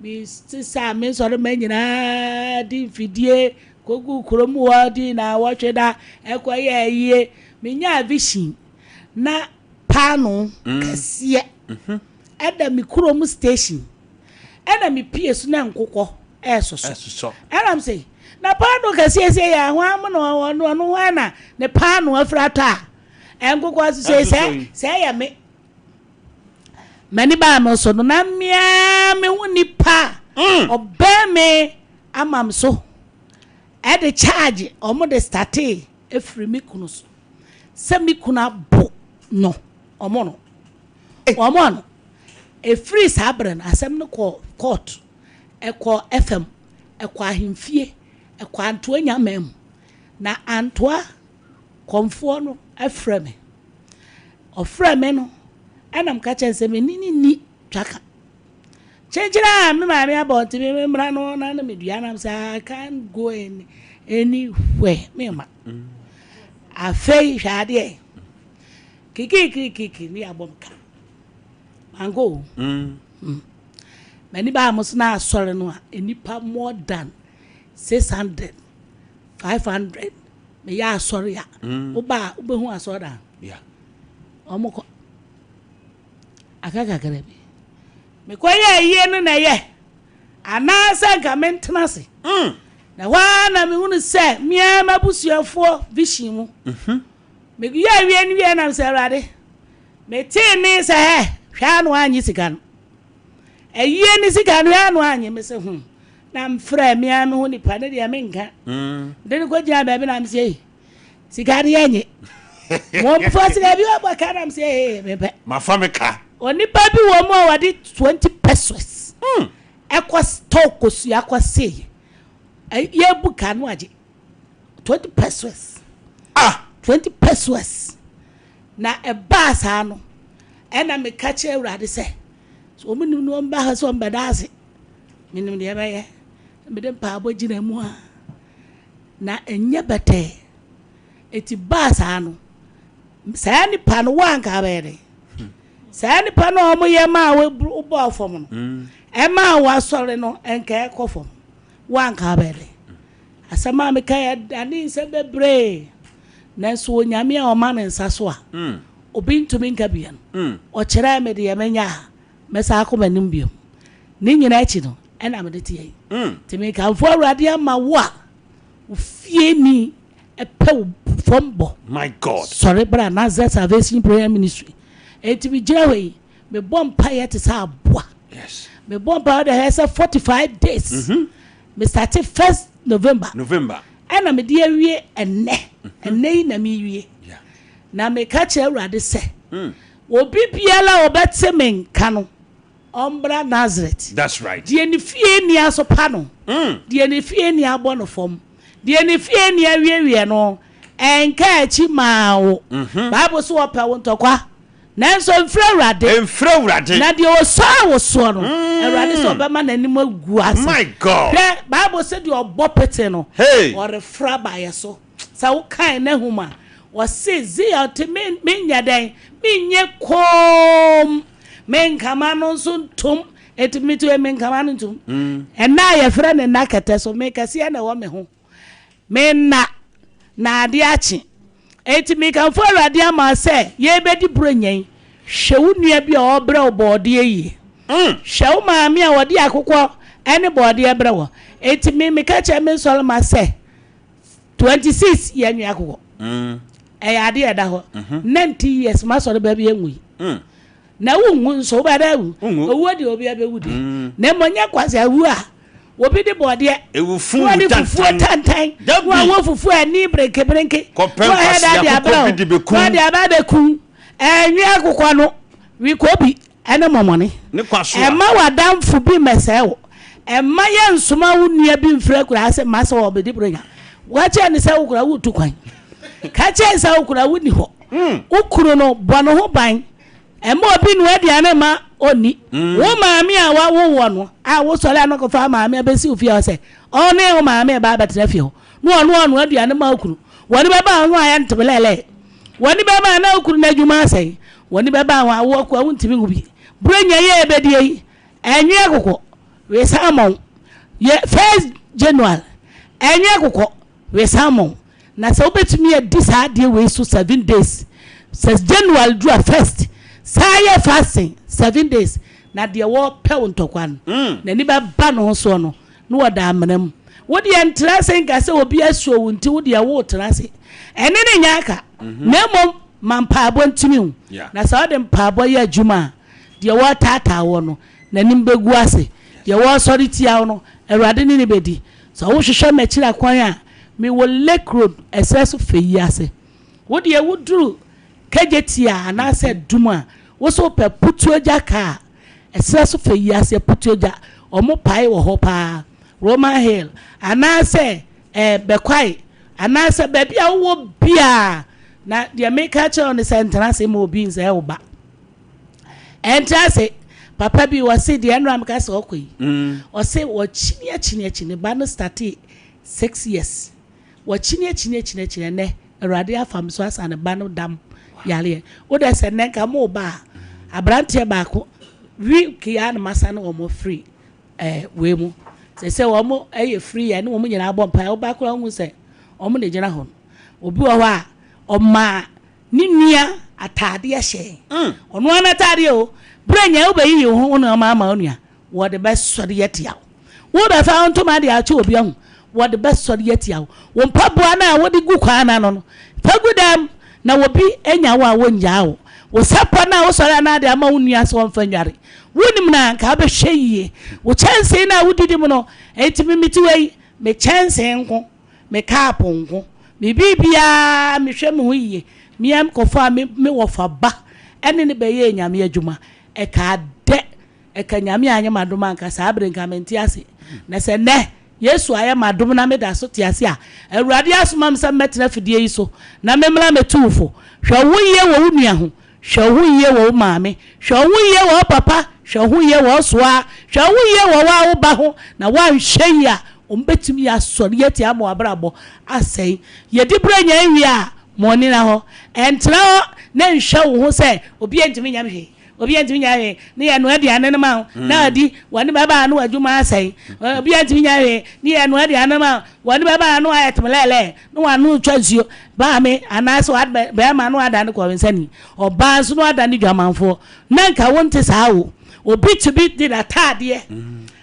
me sisa me sɔre ma nyina di fidie kogu krom wo di na wo tweda ekoye yie me nya vision na pano kase eda me krom station eda me PS na nkokɔ esoso eram say na pano kase ya ho am no na ne pano afrata enkokɔ say ya me mani ba me so no na mia me huni pa oba me amam so e de charge omo de start e free me kunu so se me kuna bo no omo no e free sabren asem no court e ko FM e ko ahemfie e ko antoa nyamam na antoa komfo no afra me ofra me no enam ka chense me ni twaka chenjira me ma me about me mra no na me dua na say I can't go anywhere me ma afei hwade kiki ni abomka mango many ba must na sorry no enipa more than 600 500 me ya sorry ya oba hu asora yeah omoko akaka grebi me koye yie no na ye anasa nka maintenance na wa na me hunu se mia mabusuafo vision mu me ye wie na se awade me ti ni se he hwa no anyi sika no eyie ni sika no hwa no anyi me se na mfra mia me hunu pa ne de me nka den ko gya ba bi na me se sika de enyi mo mfo sika bi wa ka na me se me pe ma fa me ka onipa bi wo mo wadi 20 pesos ekwa stock osu akwa sei ye buka no age 20 pesos 20 pesos na e baasa no ena me ka che awurade se so omunim no mba ha so mba daase minim de baye me de pa abogina mu a na enye bete eti baasa no sa ni pa no wanka baye sa ni pa no omo ye ma we bo fom no e ma wa sore no enka e kofom wanka baye asama me ka ya ani se bebre na so onyame a o ma nsa so a obi ntumi nka bia no o kire me de menya mesa akomanim biom ni nyina achi no ena me de tie timi kan fo awurade ama wo a ofie ni epe fombo my god sorry bra Nazareth Salvation Prayer Ministry etibi jewe me bompa yet sa aboa yes me bompa the has 45 days me start 1st November ena me de awie enne na me wie yeah na me ka che awurade se obi biala obetse men kanu ombra Nazareth that's right die ni fie ni asopa no die ni fie ni abo no fom de ne fie ne awie no enka achi maawo Bible so opa wo ntokwa nanso mfra urade na de o so no urade so obema nanim agu ase my god Bible said you obopete no or refra ba yeso sa wo kan na huma wo se zia te menya dan menye kom menkama no so ntom etimitu menkama no ntom na ye fra ne nakete so mekase na wo me ho menna na ade achi etimi kan fo urade ama se ye bedi bronyen hwewu nua bi a obra obode yi hwewu maami a wodi akokọ ene bode ebra wo etimi meka che me solma se 26 ye nua akokọ ade eda ho 90 years ma so ba bi enwi na wungu nso ba da wu owu de obi abewudi na monya kwase awu a obi de bode ewufu tantan wa fufu ani breke wa heda de abra wa de abade ku enwi akokọ no wi ko bi ene momone ne kwaso e ma wadamfo bi mesewo e ma ye nsoma wo nua bi mfra kura ase ma se wo be di bronya wa che ne se wo kura wo tu kwan ka che se wo kura wo ni ho ukuru no bono ho ban e ma obi no aduane ma oni wo maami a wa wo no a wo sole anoko fa maami abesi ofie o se oni wo maami ba betra fie ho no ono aduane ma ukuru woni be ba ho aya ntebelele woni be ba na ukuru na adwuma asai woni be ba wa wo kwa wuntimi ngubi bronya ye ebedie enwe akokọ we salmon ye 1st January enwe akokọ we salmon na so betumi e disa de we so 7 days 6 January do a first saye fasting 7 days na de wo pew ntokwan na ni be ba no so no no wada amnam wo de entrase nka se obi asuo wunti wo de wo trase ene ne nyaka na mom mampaabo ntimi na sa de mpaabo ye adwuma de wo tata wo no na nimbegu ase de wo sori tia wo no Awurade ni bedi so wo hwehwe machira kwan a me wo Lake Road express feyi ase wo de wuduru kajetia na se duma wo so pe putuoja ka express feyi ase putuoja omo pai wo ho pa Roman Hill ana se bekwai ana se be bia wo bia na de make catch on the sentence mo obi nse wo ba entrance papa bi wase de enram ka se okoi o se wo chini ba no start 6 years wo chini ne Awurade afam so asa ne ba no dam yale o de se ne ka mo ba abrante ba ko wi kiya na masa no mo free we mu se wo mo free ya ne wo mo nyina abọ mpa o ba ko hu se o mo ne gina ho obi wo a o ma ni nua atade ya hye ono ana atade o branya obayi ho no ma onua wo de best sori yetia wo da fa onto ma de ache obi ahu wo de best sori yetia wo mpaboa na wo de gu kwa na no fagudam na wo bi enya wo a wo nya wo sapa na wo sori na de ama onua so won fanware wonim na ka be hweye wo chance na wo didi mu no etimi mitiwei me chance nko me kapo nko me bibia me hwe me hoye me am kofa me wo fa ba ene ne be ye nyame adwuma e ka de e ka nyame anya madom anka sa abre nka menti ase na se ne Yesu aya madom na me da so te ase a Awurade asoma me se metena fidie yi so na memra metufo hwe wo ye wo nua ho hwe wo ye wo maame hwe wo ye wo papa hwe wo ye wo soa hwe wo ye wo wa wo ba ho na wa nhwe ya ombetumi ya sori yeti amo abrabo asai ye dibra nya wi a moni na ho entra na nhwe wo ho se obi entimi nya mhwe obi entimi nya we ne ye no ade ane ma na adi wani baba no adwuma asai obi entimi nya we ne ye no ade ane ma wani baba no ayetemlele no wanu twansuo ba me anaso be ma no ada ne ko nsani oba so no ada ne dwamanfo na nka wonte saa wo obi tibi di da tade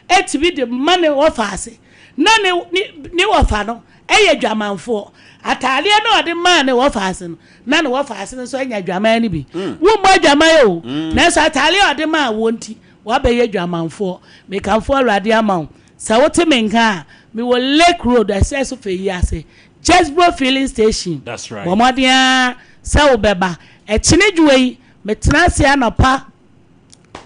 etibi di mane ofase na ne wofa no eye dwamanfo atale na ode man ne wofa ase no na ne wofa ase no so anya dwaman ni bi wo mo dwaman o na so atale ode man wonti wo be ye dwamanfo me kanfo Awurade amawo sa wote menka me wo Lake Road access of ase Chesbro filling station that's right bomodia sa wo beba e chine dwei metena se anopa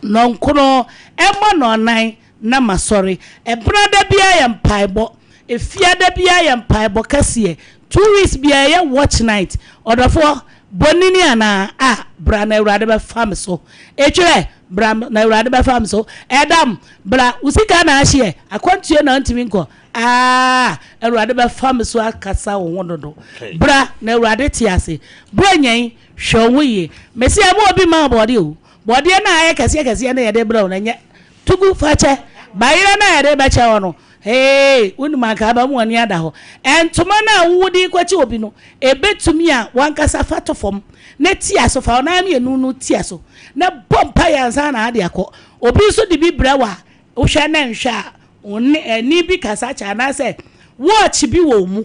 nonkono emo no nan na masori e brada bia ya mpaibo efiada bia ya mpa bokase 2 weeks bia ya watch night odofo bonini ana bra na urade be fam so etwe bra na urade be fam so edam bra usika na ahye akwantue na ntimi nko urade be fam so akasa wo hododo bra na urade tiase bra nyen hwo ye mesi am obi ma body o body na aye kase na yede bra na nye tugu fache bayira na yede be che wono hey unuma ka ba mu ani ada ho entoma na wudi kwachi obi no ebetumi a wankasa fatofom na tiaso fa na me enu tiaso na bompa ya nsa na ade akọ obi so de bi brawa wo hwe na nhwa oni bi kasa cha na se watch bi wo mu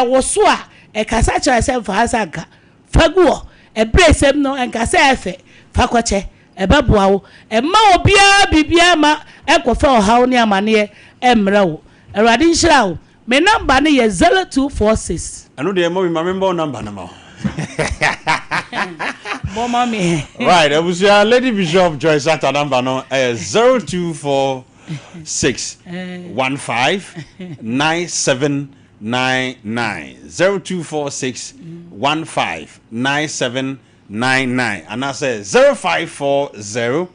wo so a kasa cha se fa asa ga faguo bresem no enkasa efe fakwache ebeboa wo ma obia bibia ma ekofa ohaw ne amane emra wo erade nhira wo me number ne ye 0246 anu de mo mi member number na ma bo mami right abusia Lady Bishop Joyce Atta number no 0246 15 9799 0246 15 9799 and I say 0540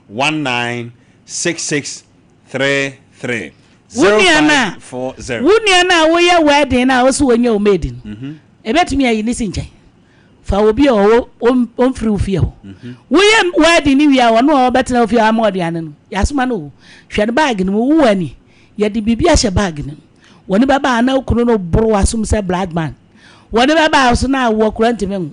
196633 0540 wunia wo ye wedding na wo so wonya o maiden ebetumi ayi ni sinche fa obi o free ofie ho wo ye wedding ni wi a wo no betena ofie amodi ane no yasoma no hwe bag ni wo wani ye de bibia hye bag ni woni baba na okunu no bro asum se black man woni baba so na wo kura ntime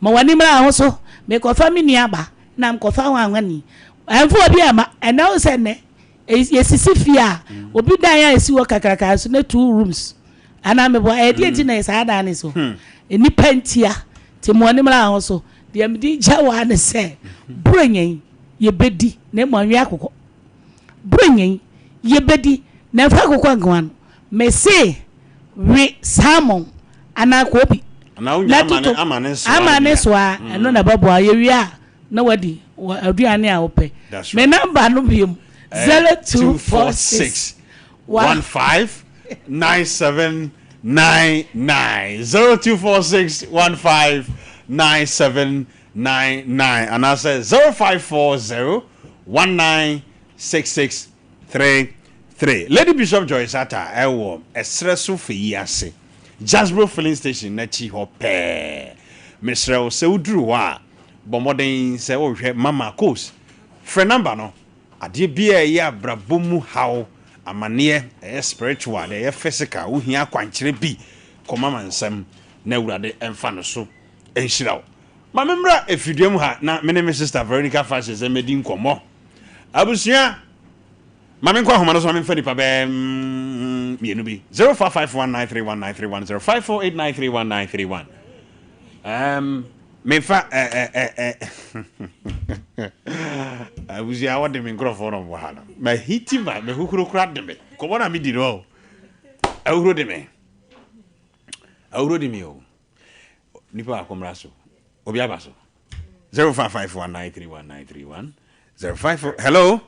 ma wani mra ho so me ko fa mi aba na ko fa ho anwani anfo obi ama ena o se ne yesisi fia obi dan ya esi wo kakraka so na 2 rooms ana me bo edi na isa da ne so eni pantia ti mo ni mra ho so de am di jawa ne se bronyen ye bedi na mo anwe akoko bronyen ye bedi na fa akoko angwan me se we salmon ana ko bi na unya amane so eno na babo ayewia na wadi aduane a ope me number no biem 0246 15 9799 0246 15 9799 and I say 0540 196633 Lady Bishop Joyce Atta ewo esreso feyi ase Jasbro filling station na chi ho pe Mr. se uduru wa bomoden se wo hwe mama coast free number no ade bia ya brabomu how amane spiritual de physical wo hia kwankyere bi komama nsem na awurade emfa no so enhyira wo ma memra efiduam ha na me ne me sister Veronica Fashion se medi nkomo abusua ma me kwa homa no so ma me fa dipa be mienu bi 0551931931 0548931931 me fa abusua what the microphone of wahala ma hiti ba me hukuru kra de me ko bona mi di no awuro de me o nipa akomra so obi abaso 0551931931 054 hello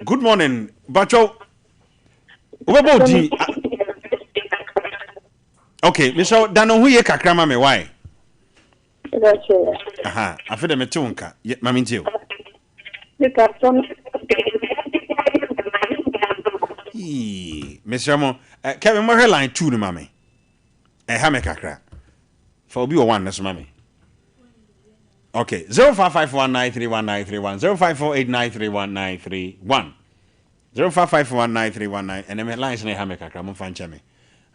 good morning bacho ubebo di okay Michelle dano hu ye kakrama me why aha afede me tunka mami ntio Michelle mo Kevin mo line 2 no mami ha me kakra for obi o 1 no so mami okay 0551931931 0548931931 05519319 and them lines na ha me kakra mo fan chame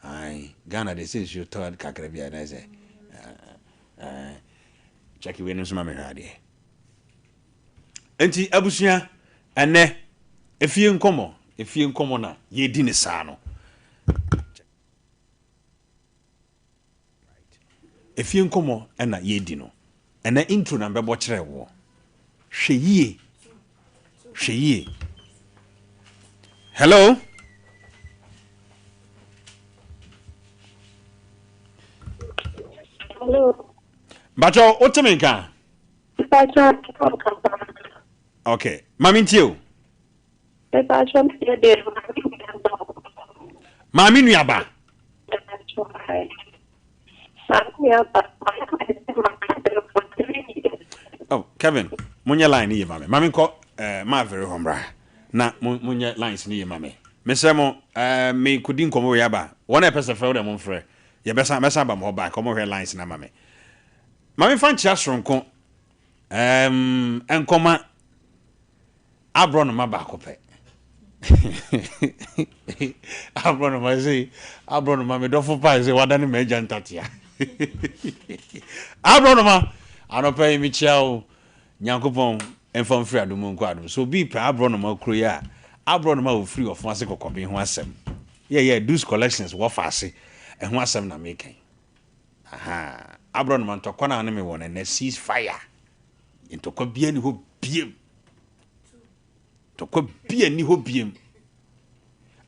ai Ghana they say you told kakra bia na say check we no so mami radio enti abusua ene efie nkomo na ye di ne saa no efie nkomo na ye di no ene intro na mbebo kire wo hwe yie hello bacho otemenka okay mami ntio Mami nuaba. Oh, Kevin, munya line ni mame. Mami ko ma very hombra. Na munya lines ni mame. Mesemo me kudi nkomo yaba. Wona pese fe wo dem mfre. Ye besa ba mo ba komo hwe lines na mame. Mami fan chia sronko. Enkoma abro no ma ba ko pe. Abro no ma say, abro no ma me dofo pa say wadane ma agent tatia. Abro no ma anopa mi chiao nyankopon enfom free adum nko adum. So bi pa abro no ma kro ya. Abro no ma wo free of ase kokobe ho asem. Yeah, those collections wo fa ase. E ho asem na make. Aha. Abro no ma ntokwa na me won na cease fire. Ntokwa bia ni ho biem. Tokwa bia ni ho biem.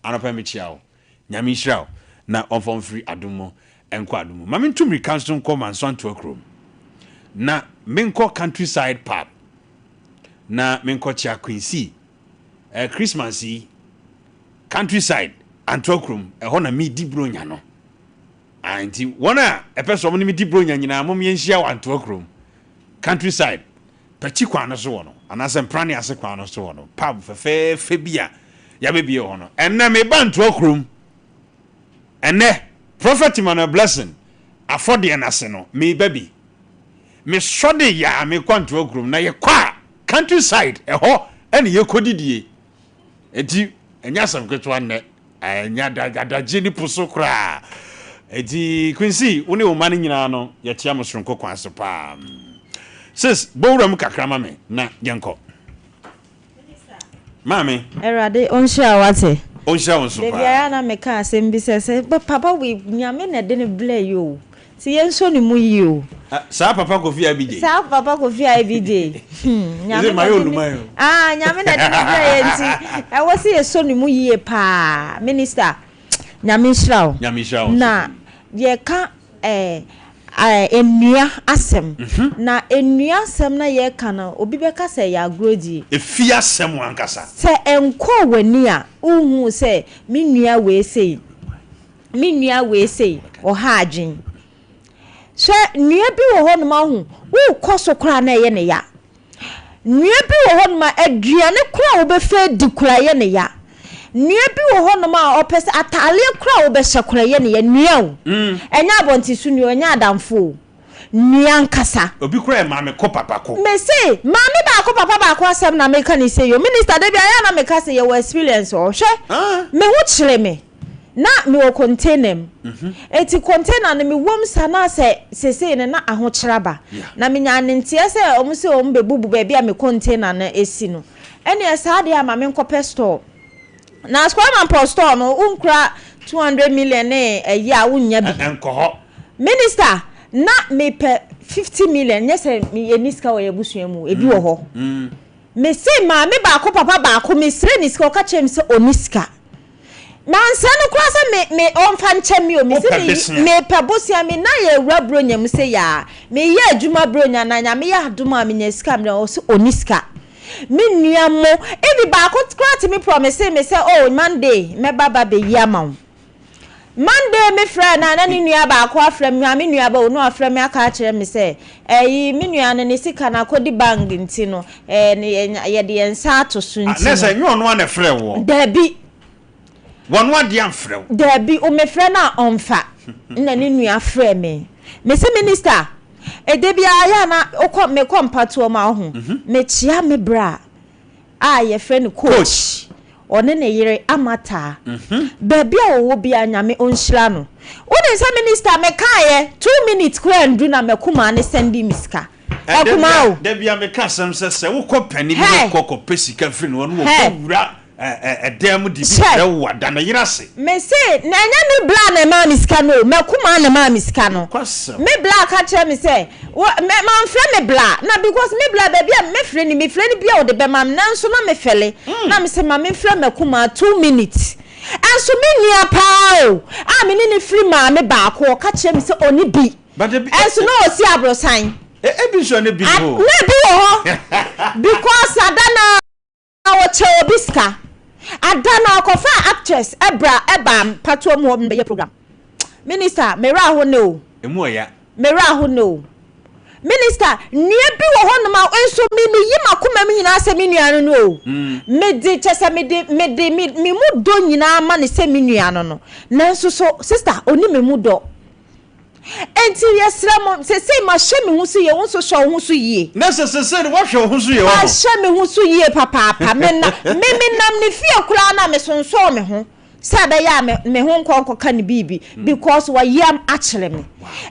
Anopa mi chiao. Nyame hira na onfom free adum enko adum. Ma me ntumri council nko man so anto akrom. Na menko countryside pub. Na menko chia Quincy. Christmas countryside antokrum ho na me di bronya no. Anti wona epeso mo ni me di bronya nyina mo me nhia wa antokrum. Countryside pachi kwa no so wono. Anase prane ase kwa no so wono. Pub fe bia ya be bia ho no. Enne me ba antokrum. Enne prophet man a blessing afford ye nase no me baby. Me sode ya me kwa antokrum na ye kwa countryside ho ene ye kodidie. Eti enya sam kwetwa ne enya dadaje ni puso kra eti Quincy woni o mani nyina no ye tia mosronko kwa sepa sis bowram kakrama me na yenko mami erade onhia wate onhia won so pa bia na me ka asem bi se papa we nyame na de ne blay yo ti yenso ni mu yi o sa papa Kofi Abije nyame mayo numayo nyame na de blay enti e wo se yeso ni mu yi pa minister nyame hira na ye ka enua asem na enua asem na ye ka na obi be ka se ya agrodi efi asem wankasa se enko wani a uhu se minua we sei o ha adwen so nua bi wo ho no ma hu wo koso kra na ye ne ya nua bi wo ho no ma aduane kra wo be fa di kra ye ne ya nua bi wo ho no ma opese atale kra wo be hye kra ye ne ya nua o enya abonti su nua enya adamfo nua nkasa obi kra ma me ko papa ko me say ma me ba ko papa ba ko asem na me ka ni say yo minister de bia ya na me ka say your experience o hwe me hu kire me na me wo container eti container na me wom sana se ne na aho kiraba na me nya ntie se omse ombebubu ba bia me container na esi no ene esa de ama me nkopɛ store na square man per store no unkra 200 million ya wunya bi enko ho minister na me pe 50 million nyese me eniska wo yebusua mu ebi wo ho me se ma me ba ko papa ba ko me sire niska o ka chem se oniska mansa no kwa se me onfa nche mi o me se me pebosia me na ye wura bronya mu se ya me ye adwuma bronya na nya me ya aduma me nya sika me o se oniska me nua mo ebi ba ko kra me promise me se oh Monday me baba be yama Monday me friend na ni nua ba ko afra me nua ba o no afra me aka kire me se yi me nua ne sika na kodi bang nti no ye de ensa to so nti na se nyo no na frɛ wo dabi won wa de amfrɛ wo dabi o me frɛ na onfa na ni nua frɛ me se minister edebia ya na okọ me kompato ma ho me chia me bra ye friend coach one ne yire amata bebia wo bia nyame onhira no woni se minister me kae 2 minutes kura ndu na me kuma ne sendi miska akuma o debia me ka sem se wo kɔ pani bi kɔ pesika free no wo wura dem di bi wa da na yirase me say na nya ni bla na ma miska no me kuma na ma miska no me bla ka kire me say me man frɛ me bla na because me bla ba bia me frɛ ni bia o de be mam na nso na me fele na me say ma me frɛ me kuma 2 minutes enso me nia pa o me ni free ma me ba ko ka kire me say oni bi enso no o si abrosan bi so ne bi ho na bi ho because adana wo che obiska actress eba pato mo be program minister mera ho no emu ya mera ho no minister nie bi wo ho no ma enso mi yi makoma mi nyina se mi nuano no me di chese me mu do nyina ma ne se mi nuano no nanso so sister oni me mu do enti yesra mo se ma hwe me hu so ye won so hwe hu so yie na se wo hwe hu so ye wo ma hwe me hu so yie papa me nam ne fie kura na me sonso me ho sabe ya me ho nkonko ka ne bibi because wa yam akere me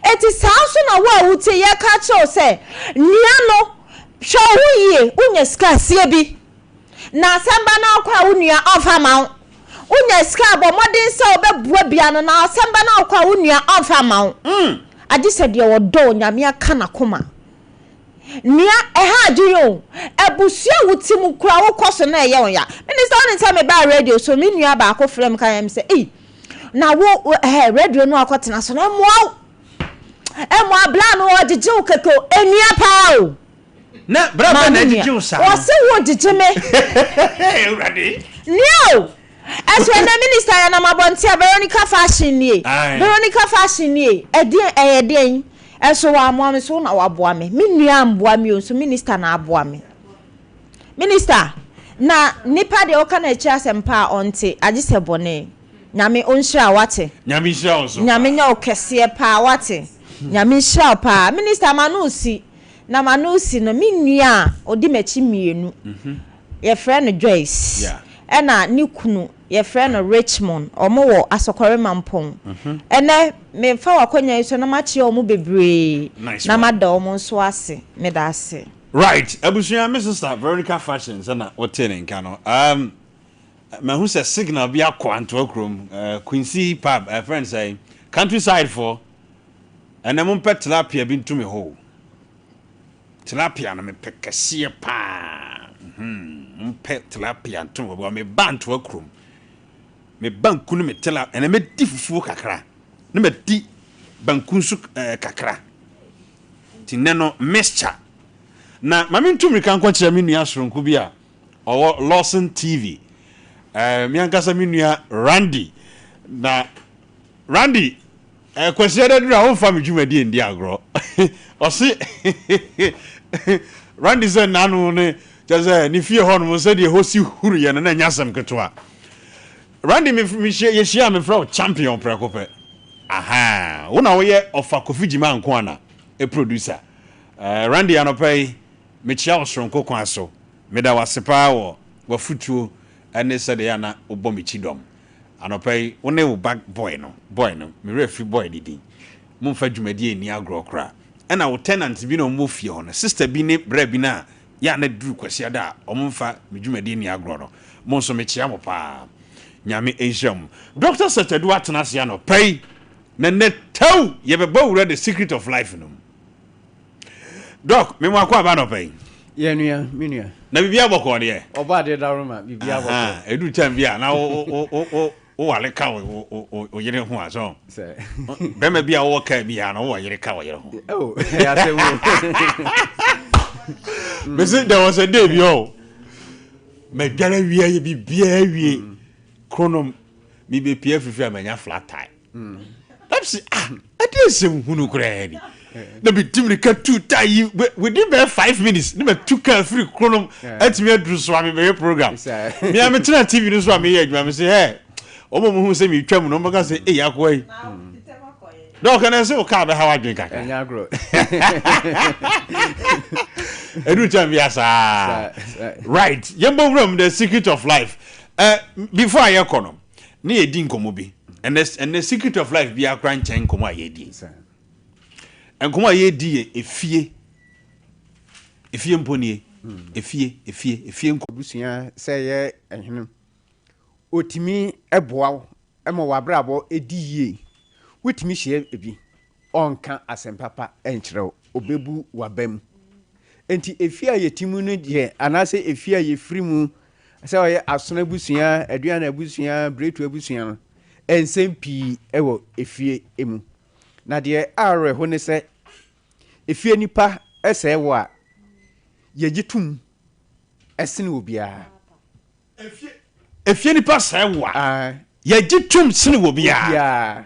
enti sanso na wa wuti ye ka cho se nia no hwe hu yie unya ska sie bi na samba na akwa unua ofa ma unya ska bo modern se obebua bia no na samba na akwa unua ofa ma adi se de wodo nyame aka na koma nia eha ajuyo ebusia wuti mu kura wo koso na eye onya minister on tell me ba radio so me nua ba ko frem kan am say na wo radio no akotena so na mo bla no odije wo keko enua pa o na bra na edije wo sa o se wo dije me ready no as when the minister na mabontia Veronica fashion nie edien eso wa mo so na waboa me nua amboa me so minister na aboa me minister na nipa de oka na echi asempa onte agise bone nyame onhira wate nyame hira onso nyame nya okese pa wate nyame hira pa minister manusi no me nua odi machi mienu ye friend Joyce ena ni kunu ye friend Richmond omo wo asokore mampon ene me fa wakonya iso na machi omo bebre na mada omo nso ase me da ase right abusuya me sister Veronica Fashions na wotene nka no ma hu se signal bi akwanto akrom Quincy pub friend say countryside for ene mo pet tilapia bi ntumi ho tilapia na me pekese pa pet tilapia ntumi bo me banto akrom me banku no me tela ene me di fufuo kakra ne me di banku su kakra tineno mixture na mami ntumi kan kwa kira mi nua soronko bi a owo Lawson TV mi ankasa mi nua Randy na Randy kwasi da dura wo fa mi dwumadi ndi agro o se Randy ze nanu ne jaze ni fie ho no se de hosi huru ye na nyasam ketwa Randy me share me from champion prekope aha wona wo ye ofa kofijima nko ana a producer Randy anopai me chia osronko kwa so me da wasepa wo futuo ene se de ya na obo me chidom anopai wona wo back boy no me refi boy didi mumfa dwumadi eni agro kra ena wo tenant bi no mo fie ho no sister bi ne bra bi na ya na duru kwasi ada omumfa me dwumadi eni agro no mo so me chia mo pa nyame ejam Dr. Setedu atenase ya no pay na netew ye be bawura the secret of life no doc me mo akwa ba no pay ye nua minua na bibia boko de oba de daruma bibia boko edu time bia na o wale ka o yere ho aso se be me bia wo ka bia na wo yere ka wo yere ho oh ya se wo me say there was a day bio me gala wi ye bibia wi chronom mi be pia fifi amanya flat tire that's ade sem hunu kredi na be timri ka two tire within 5 minutes na be two car free chronom atimi adru so am be program me am tena TV no so am ye adwuma me say hey omo mo hu se mi twam no mo ka say eh yakoi no can I say o ka be how adwen kaka enya agro edu time ya sa right yembo room the secret of life before I econom na ye di nkomo bi and the secret of life bi akran chen nkomo aye di nkomo aye di efie mponie efie nkobusua say ye ehenu otimi eboa ema wabrabo edi yie wotimi hye ebi onka asempapa enkyerɛw obebu wabam enti efie ayetimu no de anase efie ayefrimu se oye asona busua aduana busua bretu abusua no ensem pi ewo efie emu na de are ho ne se efie nipa ese ewo a yegitum esene obia efie nipa se ewo ye jitum sini wo bia Yeah.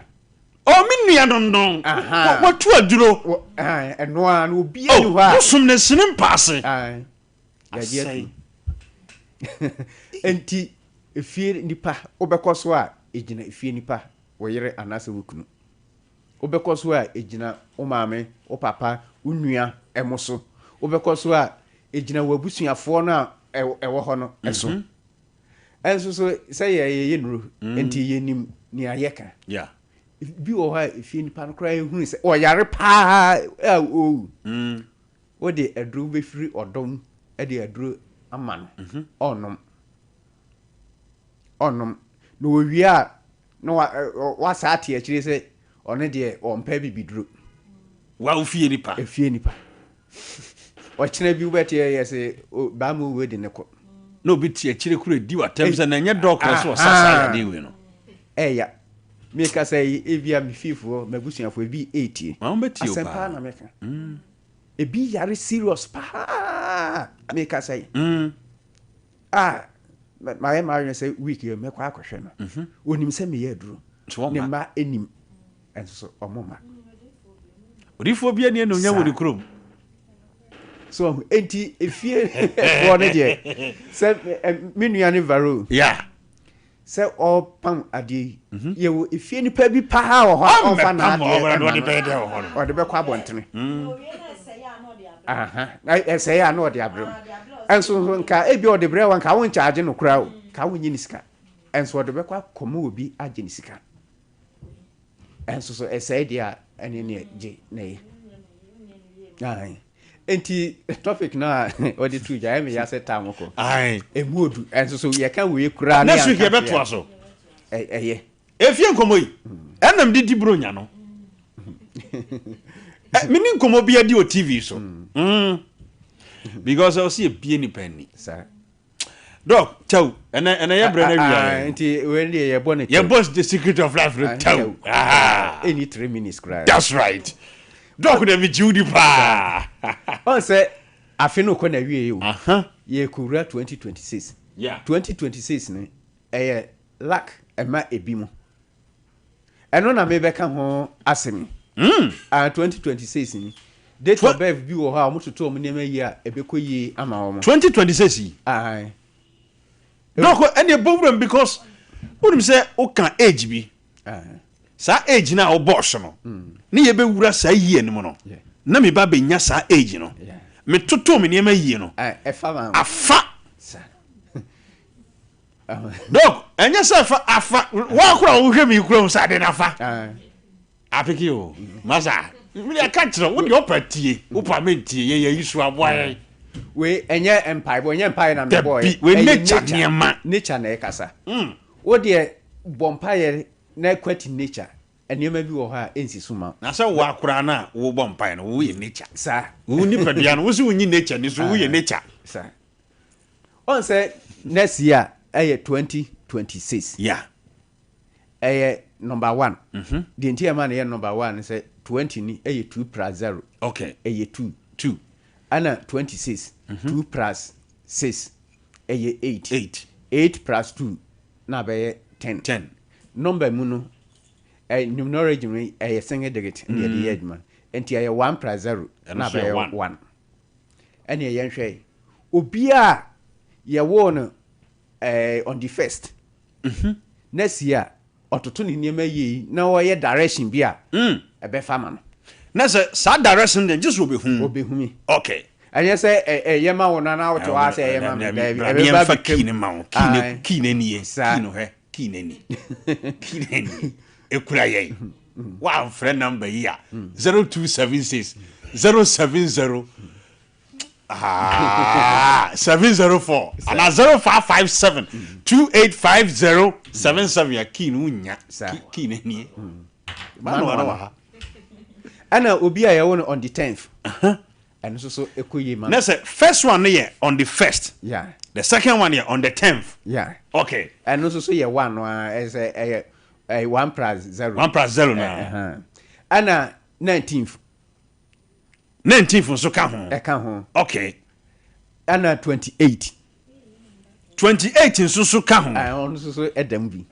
o me nua dondon wo to aduro Eno an obi anu ha. wo sum ne sini mpase Ah. Ya enti efie nipa obekɔso a ejina efie nipa wo yere anase wo kunu obekɔso a ejina wo maame wo papa wo nua emoso obekɔso a ejina wo abusuafo no a ɛwɔ hɔ no ɛso enso so sɛ ye nuru enti ye nim ni ayeka yeah bi wo ha efie nipa no kra ehunu sɛ o yare pa o wo de aduru befiri odom e de aduru ama no onom no owia no wa sa ate akire sɛ ɔne de ɔmpa bibiduru wa ofie nipa efie nipa ɔkyena bi wobɛte yɛ sɛ ba mu we de ne kɔ no bi tie akire kure di watem sɛ na nye doctor so sasa ya de we no ɛya meka sɛ ebia me fifo mabusuafo bi 80 ma on beti o asempa na meka ebi yare serious pa meka sɛ my marriage say week you make kwa kwhwe no onim sɛ me yɛ aduro ne ma enim enso omoma odifo bia ne no nya wori krom so enti efie for ne je sɛ me nua ne varo yeah sɛ ɔpam ade ye wo efie nipa bi pa ha wɔ hɔ ɔfa na ade ɔde bɛkɔ abɔntene ɛsɛ ya na ɔde abrem enso nka ebi ɔde brɛ wa nka wo nchaage no kura o ka wo nyi ni sika enso ɔde bɛkɔ akɔma obi agye ni sika enso so ɛsɛ dia ɛne ne gye na ye ai enti topic na ɔde tu gya me ya sɛ tam ko ai emuodu enso so ye ka we kura na su ke beto aso ɛyɛ efie nkomo yi enam didi bro nya no mini nkomo bia di o TV so because I see a penny penny sir doc tell and ya brand na enti when dey your bonnet your boss the secret of life tell any 3 minutes cry that's right doc dey be Judy pa on say afi no ko na wie yi o ye kura 2026 yeah 2026 ni luck ema ebi mo eno na me beka ho asemi 2026 ni date of birth bi wo ha o mutoto o nema yi a ebekọ yi ama wo mo 2026 ai doko ene bowram because unim say o kan age bi sa age na o boss no ne ye be wura sa yi enim no na me ba be nya sa age no me toto me nema yi no afa dok enya sa afa wa kura wo hwe me kura sa de na fa apiki o masa me aka kire wo de opatie wo pa mentie ye yisu aboa we enye empire bo enye empire na me boy we nature niema nature na ekasa wo de bompire na kwati nature eniema bi wo ha ensi suma na se wo akura na wo bompire no wo ye nature sa wo ni padia no wo se wo nyi nature ni so wo ye nature sa on say next year 2026 yeah number 1 the entire man number 1 say 20 ni 2 plus 0 okay 2 ana 26 2 plus 6 8 plus 2 na be 10 number mu no numerator me single digit na the edge man enti 1 plus 0 na be 1 ana ye nhwe obi a ye wo no on the first next year ototo ni niema yi na wo ye direction bi a ebe fama no na sa direction then just obehu mi okay anya say ye ma wona na wo to a say ye ma me ebe ba kine ma wo kine ni ye kino he kine ni ekura ye wow friend number here 0276 070 704 and 0557 285077 ya kinu nya kine ni mano ana obi a ye won on the 10th and so ekoyi man na say first one here on the 1st yeah the second one here on the 10th yeah okay and so ye one is a 1 plus 0 na ana 19th so ka ho okay ana 28 so ka ho on so edam bi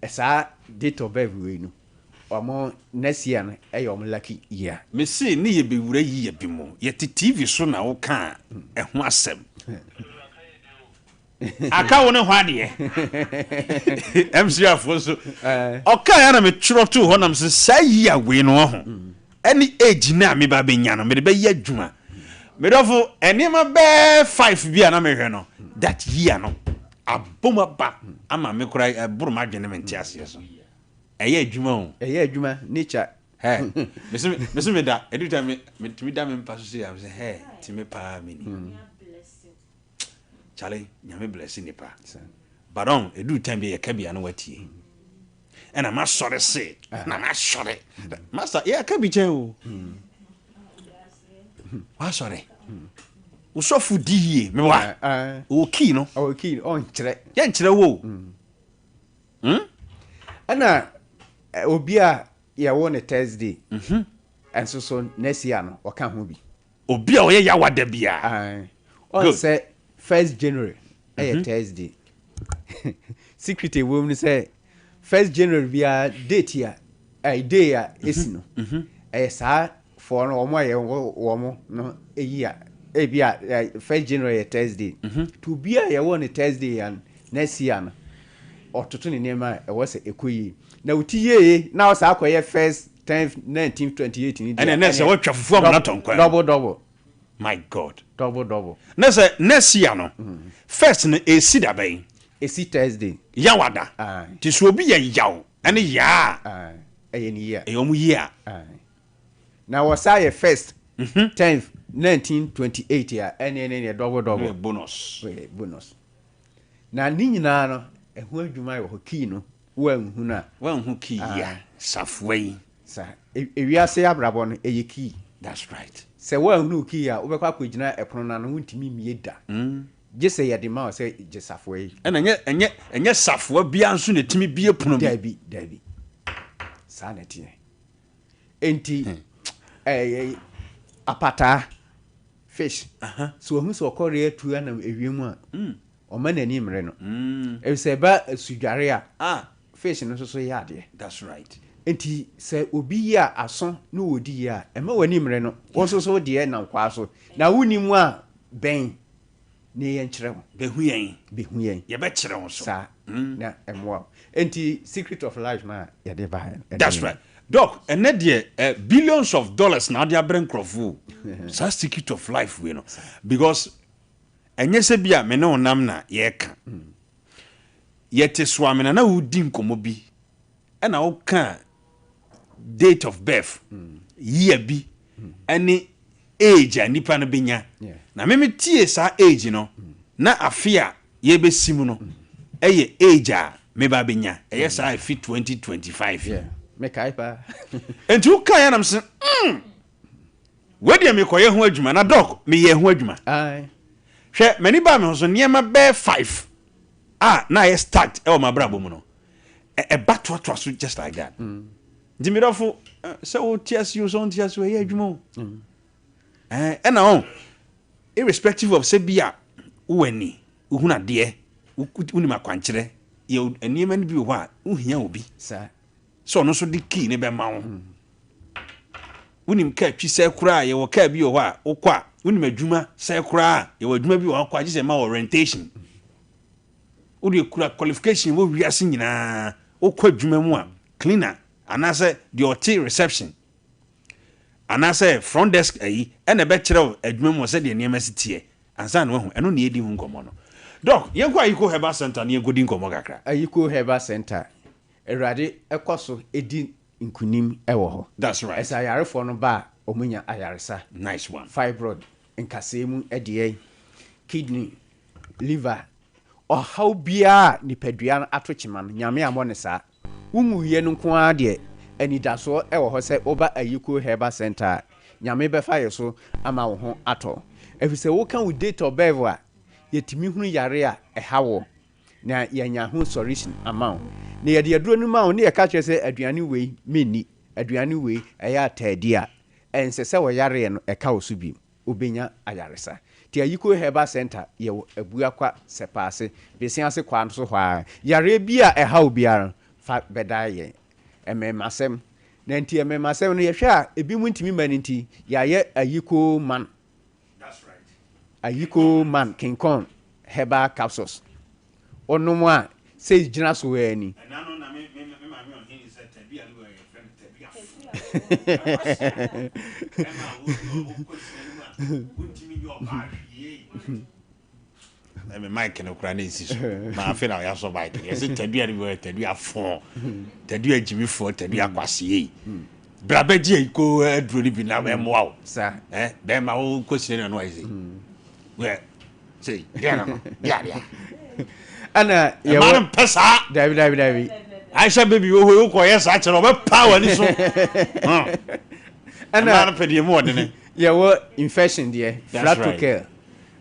esa date of birth we no omo next year no omo lucky year me say ne ye bewura yi ye bi mo ye TV so na wo ka ho asem aka wo ne ho ade MC afo so oka ya na me tworo to ho nam se sai ya we no ho any age na me ba benya no me de be ye adwuma me dofo enema be 5 bia na me hwe no that year no aboma ba ama me kura buru ma dwene me ntiase so eye adwuma o eye adwuma nature hey me da every time me da me paso say am say hey ti me pa me ni Charlie nyame bless ni pa baron edu time be ye ka bia no watie and am sorry say na ma sorry master ye ka bi chen o wa sorry usofu di me wa o ki no o ki on kire ye nkire wo ana obi a ye wo ne Thursday enso so next year no o ka ho bi obi a o ye yawada bia on say 1st January Thursday secret woman say 1st January bia date ya day ya esino sa for no omo ye wo mo no eyi a bia 1st January Thursday to bia ye wo ne Thursday and next year no ototo ne nema e wo se ekoyi na utiye na o sa akoye 1st 10th 19th 28th ni and next year what twafufu am na tonkwa double my god double next year no first no esi da ben esi Thursday yawada ti so obi ye yaw ene ya ni ya omu year na wasa ye first 10th 1928 ya ene double bonus na ni nyina no ehu adwuma yo hoki no wanhu ki ya safwei sa ewiase abrabo no eyeki that's right se wanhu ki ya obekwa akogina epono na no ntimi mieda gese ye de ma se jesafwei enye safwa bia nso ne timi bie pono bi sa na tie enti apata fish so hu so okore atu na ewiemu a o ma nani mre no e se ba asudware a fish no so yade that's right enti se obi ya aso no wodi ya e ma wani mre no wo so de na kwa so na wunimu a ben ne yen kire ho behu yen ye be kire ho so sa na emwa enti secret of life na ye de ba that's right doc ene de billions of dollars na dia bring crofo sa secret of life we no because enye se bia me ne onam na ye ka ye te so amena na wudi nkomo bi e na wo ka date of birth year bi any age anipa no benya na me tie sa age no na afia ye besim no eye age a me ba benya eye sa fi 2025 me kai pa enti wo kan ya nam se wadi me koye ho adwuma na doc me ye ho adwuma hwe mani ba me ho so niema be 5 na ye start e o mabrabo mu no e batwa so just like that Dimirofo se o tias you so tias we adwuma and now irrespective of say bia wani uhuna de unima kwankyere ye eniema ni bi ho a uhia obi so no so di key ne be ma wo unim ka twi se kura ye wo ka bi ho a ukwa unim adwuma se kura ye wo adwuma bi wo akwa gise ma orientation udi kura qualification wo wiase nyina ukwa adwuma mu a cleaner anase the hotel reception anase front desk ayi ene be kire adwuma mu se de niam asitie ansa na hu eno na edi hu nkomo no doc yenko ayiko herbal center na yegodi nkomo kakra ayiko herbal center erade ekoso edi nkunim ewo ho that's right esa yarefo no ba omunya ayaresa nice one fibroid nkasemu edie kidney liver how bia nipadua atochima no nyame amone sa unwuye no nko ade anidaso ewo ho se oba ayiko herbal center nyame befa yeso ama wo ho ato efise wo kan wo date of birth a yetimi hunu yare a ehawo na yanya ho solution ama na yede yaduro no ma wo ne yeka kire se aduane wei menni aduane wei eya atadi a ense se wo yare no eka osu bi obenya ayaresa ti ayiko herbal center ye abua kwa sepase besiase kwa so hwa yare bi a ehawo biara fa bɛda yɛ ɛmɛmasɛm na nti ɛmɛmasɛm no yɛhwɛ a ebi mu ntimi ma no nti yɛayɛ ayiko man. That's right. Ayiko man King Kong herbal capsules onom a sɛ gyina so wɔ ani ɛnano na me maame on he said tabi a no yɛ friend tabi a me mic no kra na esi so ma afi na ya so bike yes tabi a no tabi afo tabi a jimi fo tabi akwase yi brabaji ayiko aduro ni bi na me moa o sa be ma wo kwesire no ayi we say yeah ana ya man pesa David Aisha baby wo ko yes a kire o be power ni so ana man pedi mo de ne ya wo infection there flatocare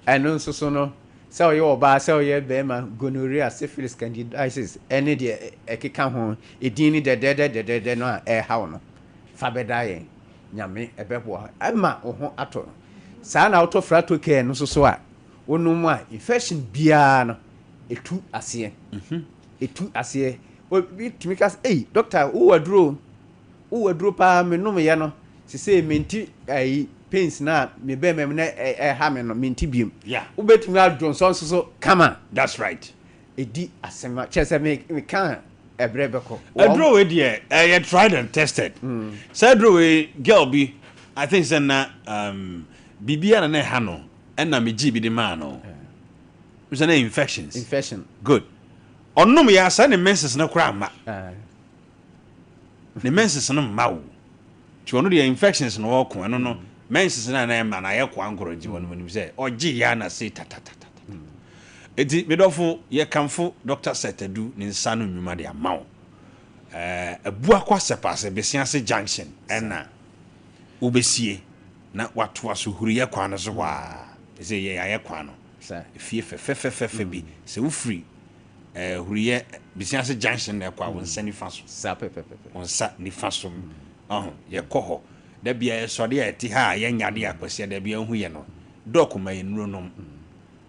and so no so you oba so you be ma gonorrhea syphilis candidiasis any de ekeka ho edin ni de no a ha no fa beda yen nyame ebebo ama wo ho ato saa na auto flatocare no so a wonum a infection bia no etu ase etu ase obi timikas doctor wo waduro pa me num ye no se say menti ai pains na me be mem na ha me no menti biem wo betumi adron so kama. That's right. Edi asema chese me kan ebre beko adro we de tried and tested say adro we girl be I think say na bibia na ha no na me gi bi de man no was an infection good onum ya sa ne menses na kra ma ne menses no ma wo ti onu de infections no wo ko no menses na ma na ye kwa nkoroji wonu nim say ogi ya na say tatata eti medofo ye kamfo Dr. Setadu ne nsa no nwuma de amawo abu akwa sepase besiase junction na obesie na watoa so huri ye kwa no so wa say ye aye kwa no fie fe bi se wo free huriye besiase junction na kwa won sani faso sa pepe won sa ni faso ye koho da bia ye so de ye ti ha ye nyade akwase da bia hu ye no dokuma ye nuro nom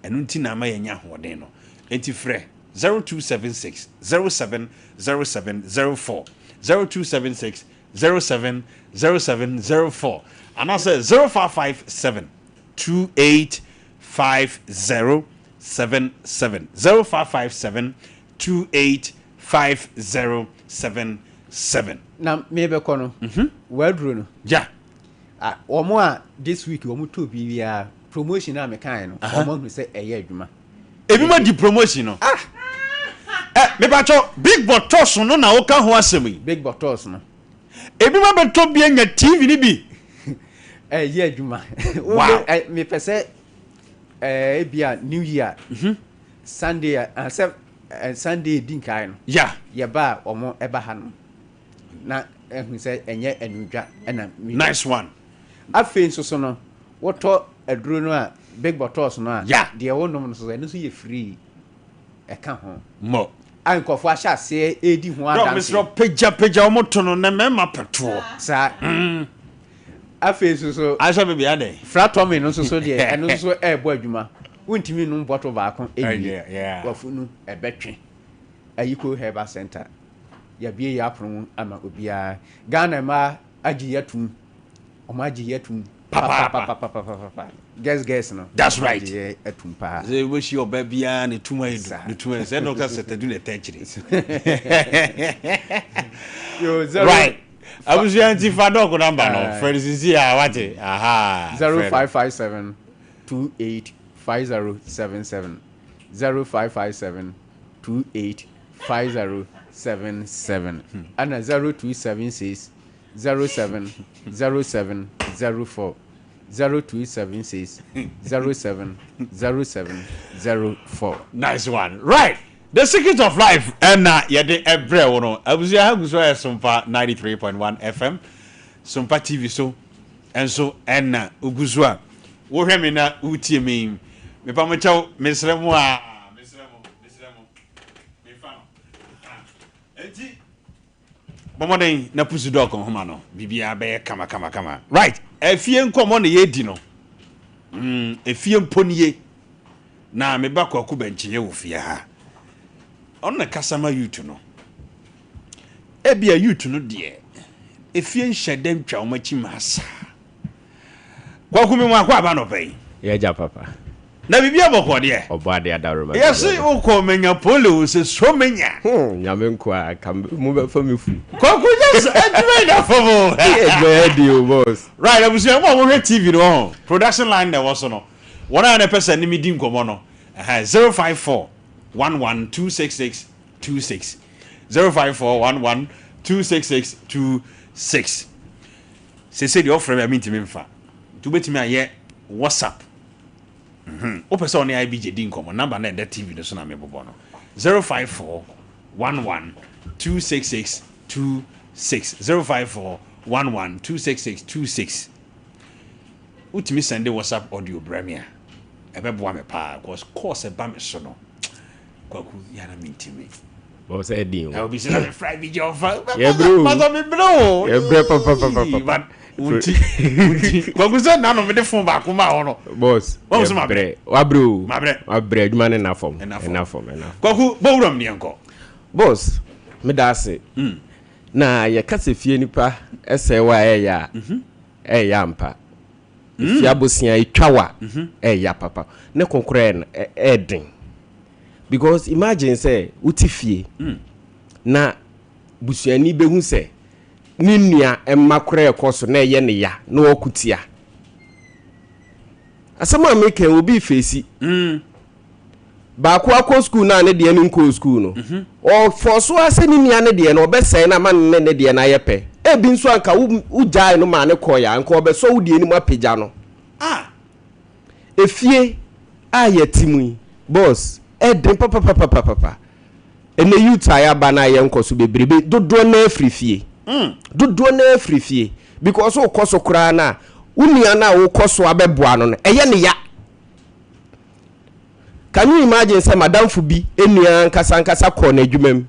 enu nti na ma ye nya hoden no enti frɛ 0276 070704 0276 070704 and I say 0557 285077 0557 285077 na me be kono waduro no ja omo a this week omo to bia promotion na me kan no omo hu se eye adwuma ebi ma di promotion no me ba cho big bottles no na wo ka ho asem yi big bottles no ebi ma be to bia nya TV ni bi eye adwuma wow me pese bia new year Sunday Sunday din kai no yeah ye ba omo eba ha no na ehun se enye anudwa na nice one afen so no woto aduro no a big bottles no a yeah de wonom no so eno so ye free eka ho mo ankofo ahya se edi ho adanse no Mr. Peja omoto no na mema petrol sa afen so aso be bia dey fratomi no so de eno so ebo adwuma wontimi no bottle ba ko yeah wafunu ebetwe ayiko herbal center ya bie ya apron ama obia Ghana ma agiyatum omagiyatum papa guess no that's right atum pa ze we shi oba bia ne tuma edu ne tuma se Dr. Setadu ne techiri yo right abusu anti fadok number no Fredizia wate aha 0557 285077 0557 285077 and 0276 070704 0276 070704 nice one right the secret of life and yede ebre wono abusu haguso Sompa 93.1 FM Sompa TV so enso enna uguzu a wo hwe me na utie me pa mo chaw mesremu a mesremu me fa no enti bomoden na pusu dog ho ma no bibia be kama right efie nkomo na ye di no efie mponiye na me ba kwaku benche ye wo fie ha on na kasama yutu no ebi a youth no de efie nhedem twa omachi masa kwa kumi mu akwa ba no pay ye ja papa na bibia boko de obade adaroma yes uko menya polo se so menya nyame nkwa kam mu be fa me fu kwa ku just edwin da fomo e boss right abusia mo wo TV no production line there was no 100% ni midi nkomo no 054 1126626 054 1126626 se di offer me amintimi mfa tu betimi aye WhatsApp o person ni IBJ di nkomo number na the TV no so na me bobo no 054 1126626 054 1126626 utimi send WhatsApp audio bremia ebeboa me pa course ba me so no kwaku yana mintimi boss edin I will be saying Friday video yeah bro bro yeah bro papa Uti kwaku say na no me de phone ba kuma ho boss wa bro adwuma ne na form kwaku bowram ne enko boss me da ase na ye kase fie nipa ese wa ya ya mpa fie abosia itwawa ya papa ne konkore na edin because imagine say uti fie na busuani behu say ni nua emmakore ekoso na ye ne ya na okutia asama make obi fesi ba kwa school na ne de ni nko school no o forso ase ni nua ne de no obesai na man ne de na yepe ebi nso anka ujai no ma ne koya anka obeso wudie ni mapeja no efie ayetimu boss edin papa ene youth ayaba na ye nkoso bebrebe dodo na afrifie dodo na afrifie because o koso kura na unia na wo koso abeboa no eye ne ya. Can you imagine say madam fubi enua nkasa ko na adwumam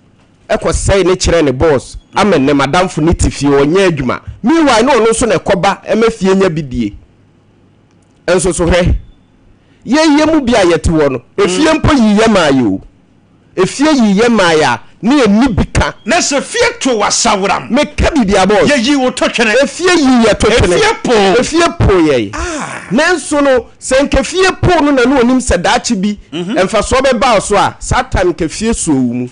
ekosai ne kire ne boss amen ne madam fu ne tifie onye adwuma meanwhile no no so na ekoba emafie nya bidie enso so hwe ye mu bia yete wo no efie mpo yiye maayo efie yiye maaya ne eni bika na se fie to wasawram me ka bibia boss ye yi wo to twene efie yiye to twene efie po ye nanso no senke fie po no na no onim sedachi bi emfa so be ba so a satan ke fie so mu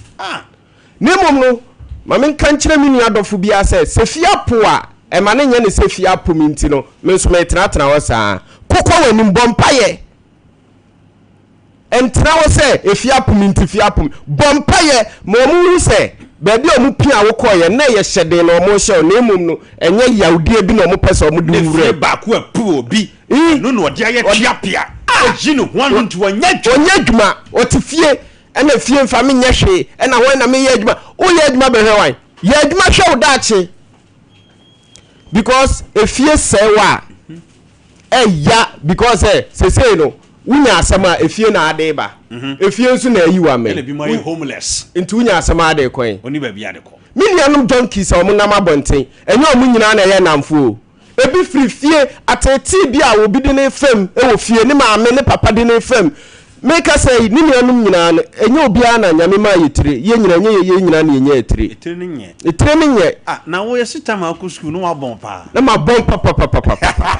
ne mom no mame kan kire mi nua dofo bia se fie po a e ma ne nya ne se fie po mi nti no me so me tena wo saa kokko wani bompaye entra wo se efie po mi nti fie po bompaye mo mu se bebi omu pia wo koye na ye hyede na omo hye na emum no enye yawdie bi na omo pese omo du wure ba ko apu obi no no odi aye tiapia aji no ho nti onye dwuma otifie ena fie mfa me nye hwe ena ho na me ye dwuma o ye dwuma be hwe wan ye dwuma hwe wo daache because efie sewa ya because say no wunya asama efie na ade ba efie nso na ayiwa me ele bi mo homeless nti wunya asama ade kwen oni ba bi ade ko million donkeys o mo nam abonten enye o mo nyina na ye namfo ebi free fie ateti bi a obi de ne fam e wo fie ne maame ne papa de ne fam make us say ni nuanum nyina no enye obi ana nyame ma yetire ye nyina nye ye nyina na enye yetire etire ne nye na wo ye sitama akọ school no wa bon pa na ma bon papa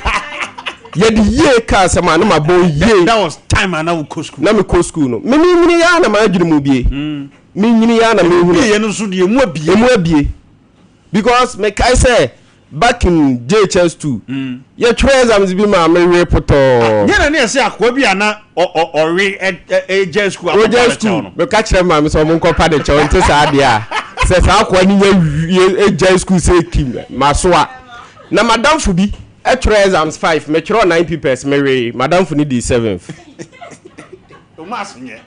ye di ye ka sama na ma bon ye that was time ana wo ko school na me ko school no me nyini ya na ma adwene mu bie me nyini ya na me hu ye no so de emu abie because me kai say back in JHS2 ye try exams bi ma me report ye na ne say akwa bi ana ori JHS school me ka kire ma me so mo nkopa de che onte sa ade a se sa akwa ni ye JHS school say kim masoa na madam fu bi e try exams 5 me kire 9 papers me we madam fu ni di 7th o mas nye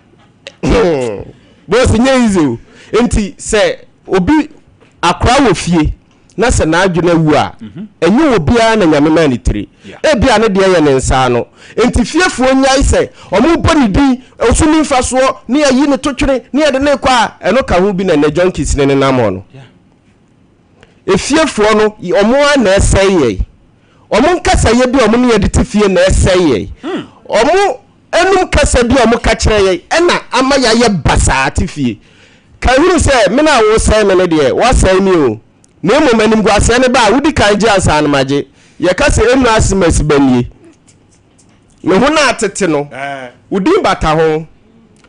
boss nye easy enti se obi akwa wo fie na se na adwena wu a enye obi a na nyame ma ni tire e bia ne de ye ne nsa no enti fiefo nyai se omo boni din osuni mfaso ne ayi ne totwere ne ye de ne kwa eno ka ho bi na ne junkies ne namo no e fiefo no omo na eseye omo nkasa ye bi omo ne ye de tifie na eseye omo enum kasa bi omo ka kire ye na ama ya ye basa tifie Can you say, Mina will say, Melody, what's saying you? No moment, go send about Woody Kajas and Magic. Your cousin Emmas Benny. No one at Tino. Would you but a home?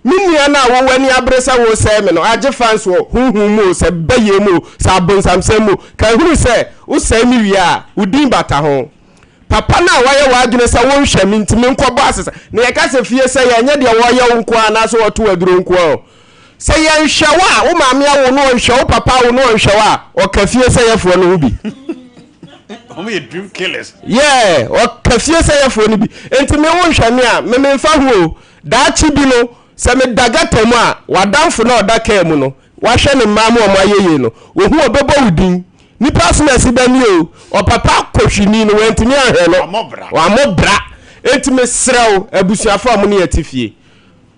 Miniana, when your brother will say, no, I just fancy who said Bayemo, Sabon Samsemu. Can you say, who say me, ya, would you but a home? Papa na why wadwene say won hwame ntimi nkɔbɔ asesa na yɛ ka se fie say yɛ nya de wɔyɛ nko ana so wɔto aduro nko say yɛ nhwɛwa wo maame awo no nhwɛ wo papa wo no nhwɛwa ɔka fie say yɛ fo no ho bi Omo yɛ dream killers yeah ɔka fie say yɛ fo no bi ntimi wo nhwɛme a me mfa ho daachi bi no sɛ me daga tamu a wadamfo na ɔdaka mu no wahwɛ ne maame ɔmo ayeye no ohu obɛbɔ wudin nipa smesi bani o papa kohwini no wantimi ahwe no wa mobra entimi srew abusuafo amu ne yatifie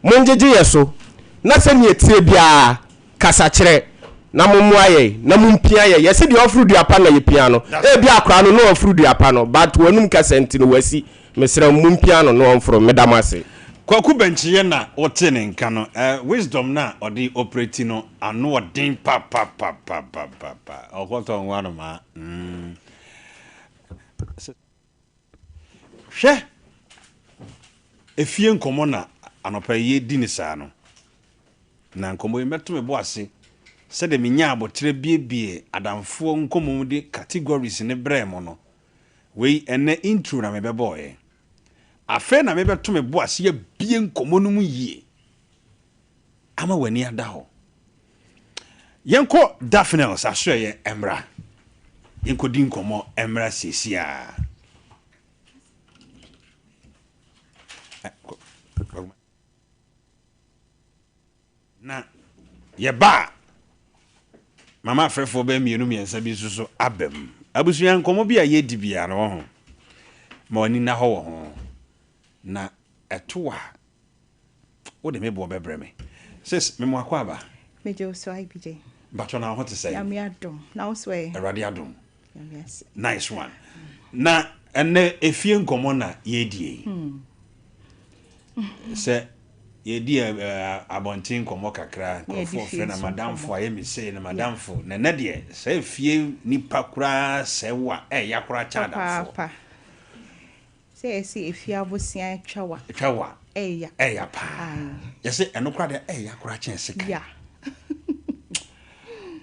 monjeje yeso na se ne etie bia kasa kire na momu aye na mumpia ye yesi de ofru duapa na ye pia no e bia akra no no ofru duapa no but wanum kasa enti no wasi mesrew mumpia no no omfro medamase Kwaku benchiye na wote ne nka no wisdom na odi operate no ano odin pa okoto nwano ma hwe efie nkomo na anopa ye di ni saa no na nkomo yemeto me bo ase se de menya abotire biebie adamfo nkomo de categories ne bremo no we ene intro na mebeboye afe na mebeto me bo ase ya bie nkomo no mu yie ama wani ada ho yenko daphne's aso ye emra yenko di nkomo emra sesia na ye ba mama frefo be mienu miensa bi suso abem abusuan nkomo bi a ye di bia no ho ma oni na ho na etoa wo de mebo bebre me sis me mo akwa ba mejo so ibj bacho na ho te say am yadom na wo so e erade adom yes nice one na ene efie nkomo na ye die se ye die abontin nkomo kakra kofo fe na madam fo aye mi say na madam fo na na de se efie nipa kura se wa yakura cha da fo say if you have seen chawa eya pa yes enokra de yakura chen sika yeah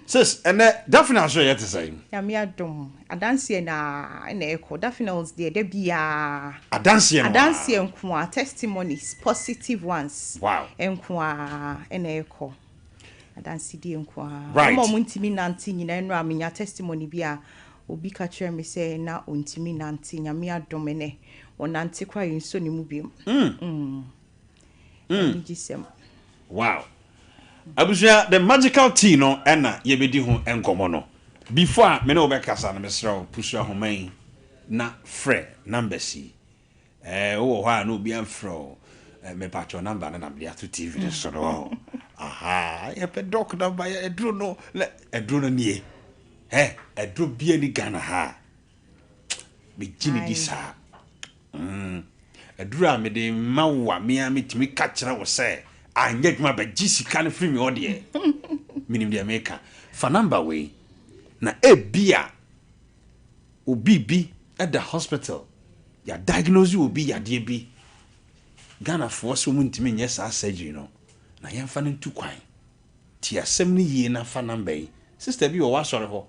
sis and definitely sure yet to say ya me adom adanse na eko definitely there bia adanse nko testimonies positive ones wow enko eko adanse die nko right mo ntimi nanti nyina enu amenya testimony bia obi ka kire me say na ontimi nanti nyame adom ne onante kwa yinso ni mu biem wow abusia the magical tea no ena yebedi ho enkomo no before me no be kasa na mesra pusu ahoman na frɛ number si wo ho a no obi amfro me patcho number na bia to tv so no aha ye pe doc number ye edro no nie edro bia ni Ghana ha be gini di sa edro a me de mawa me ametimi ka kira wo se anya dwuma ba gisika no free me odie minim de America fa number we na ebia obibi at the hospital ya diagnose obi ya de bi Ghana for so muntimi nye sa surgery no na yemfa no ntu kwan ti asem ni yie na fa number yi sister bi o wa sore ho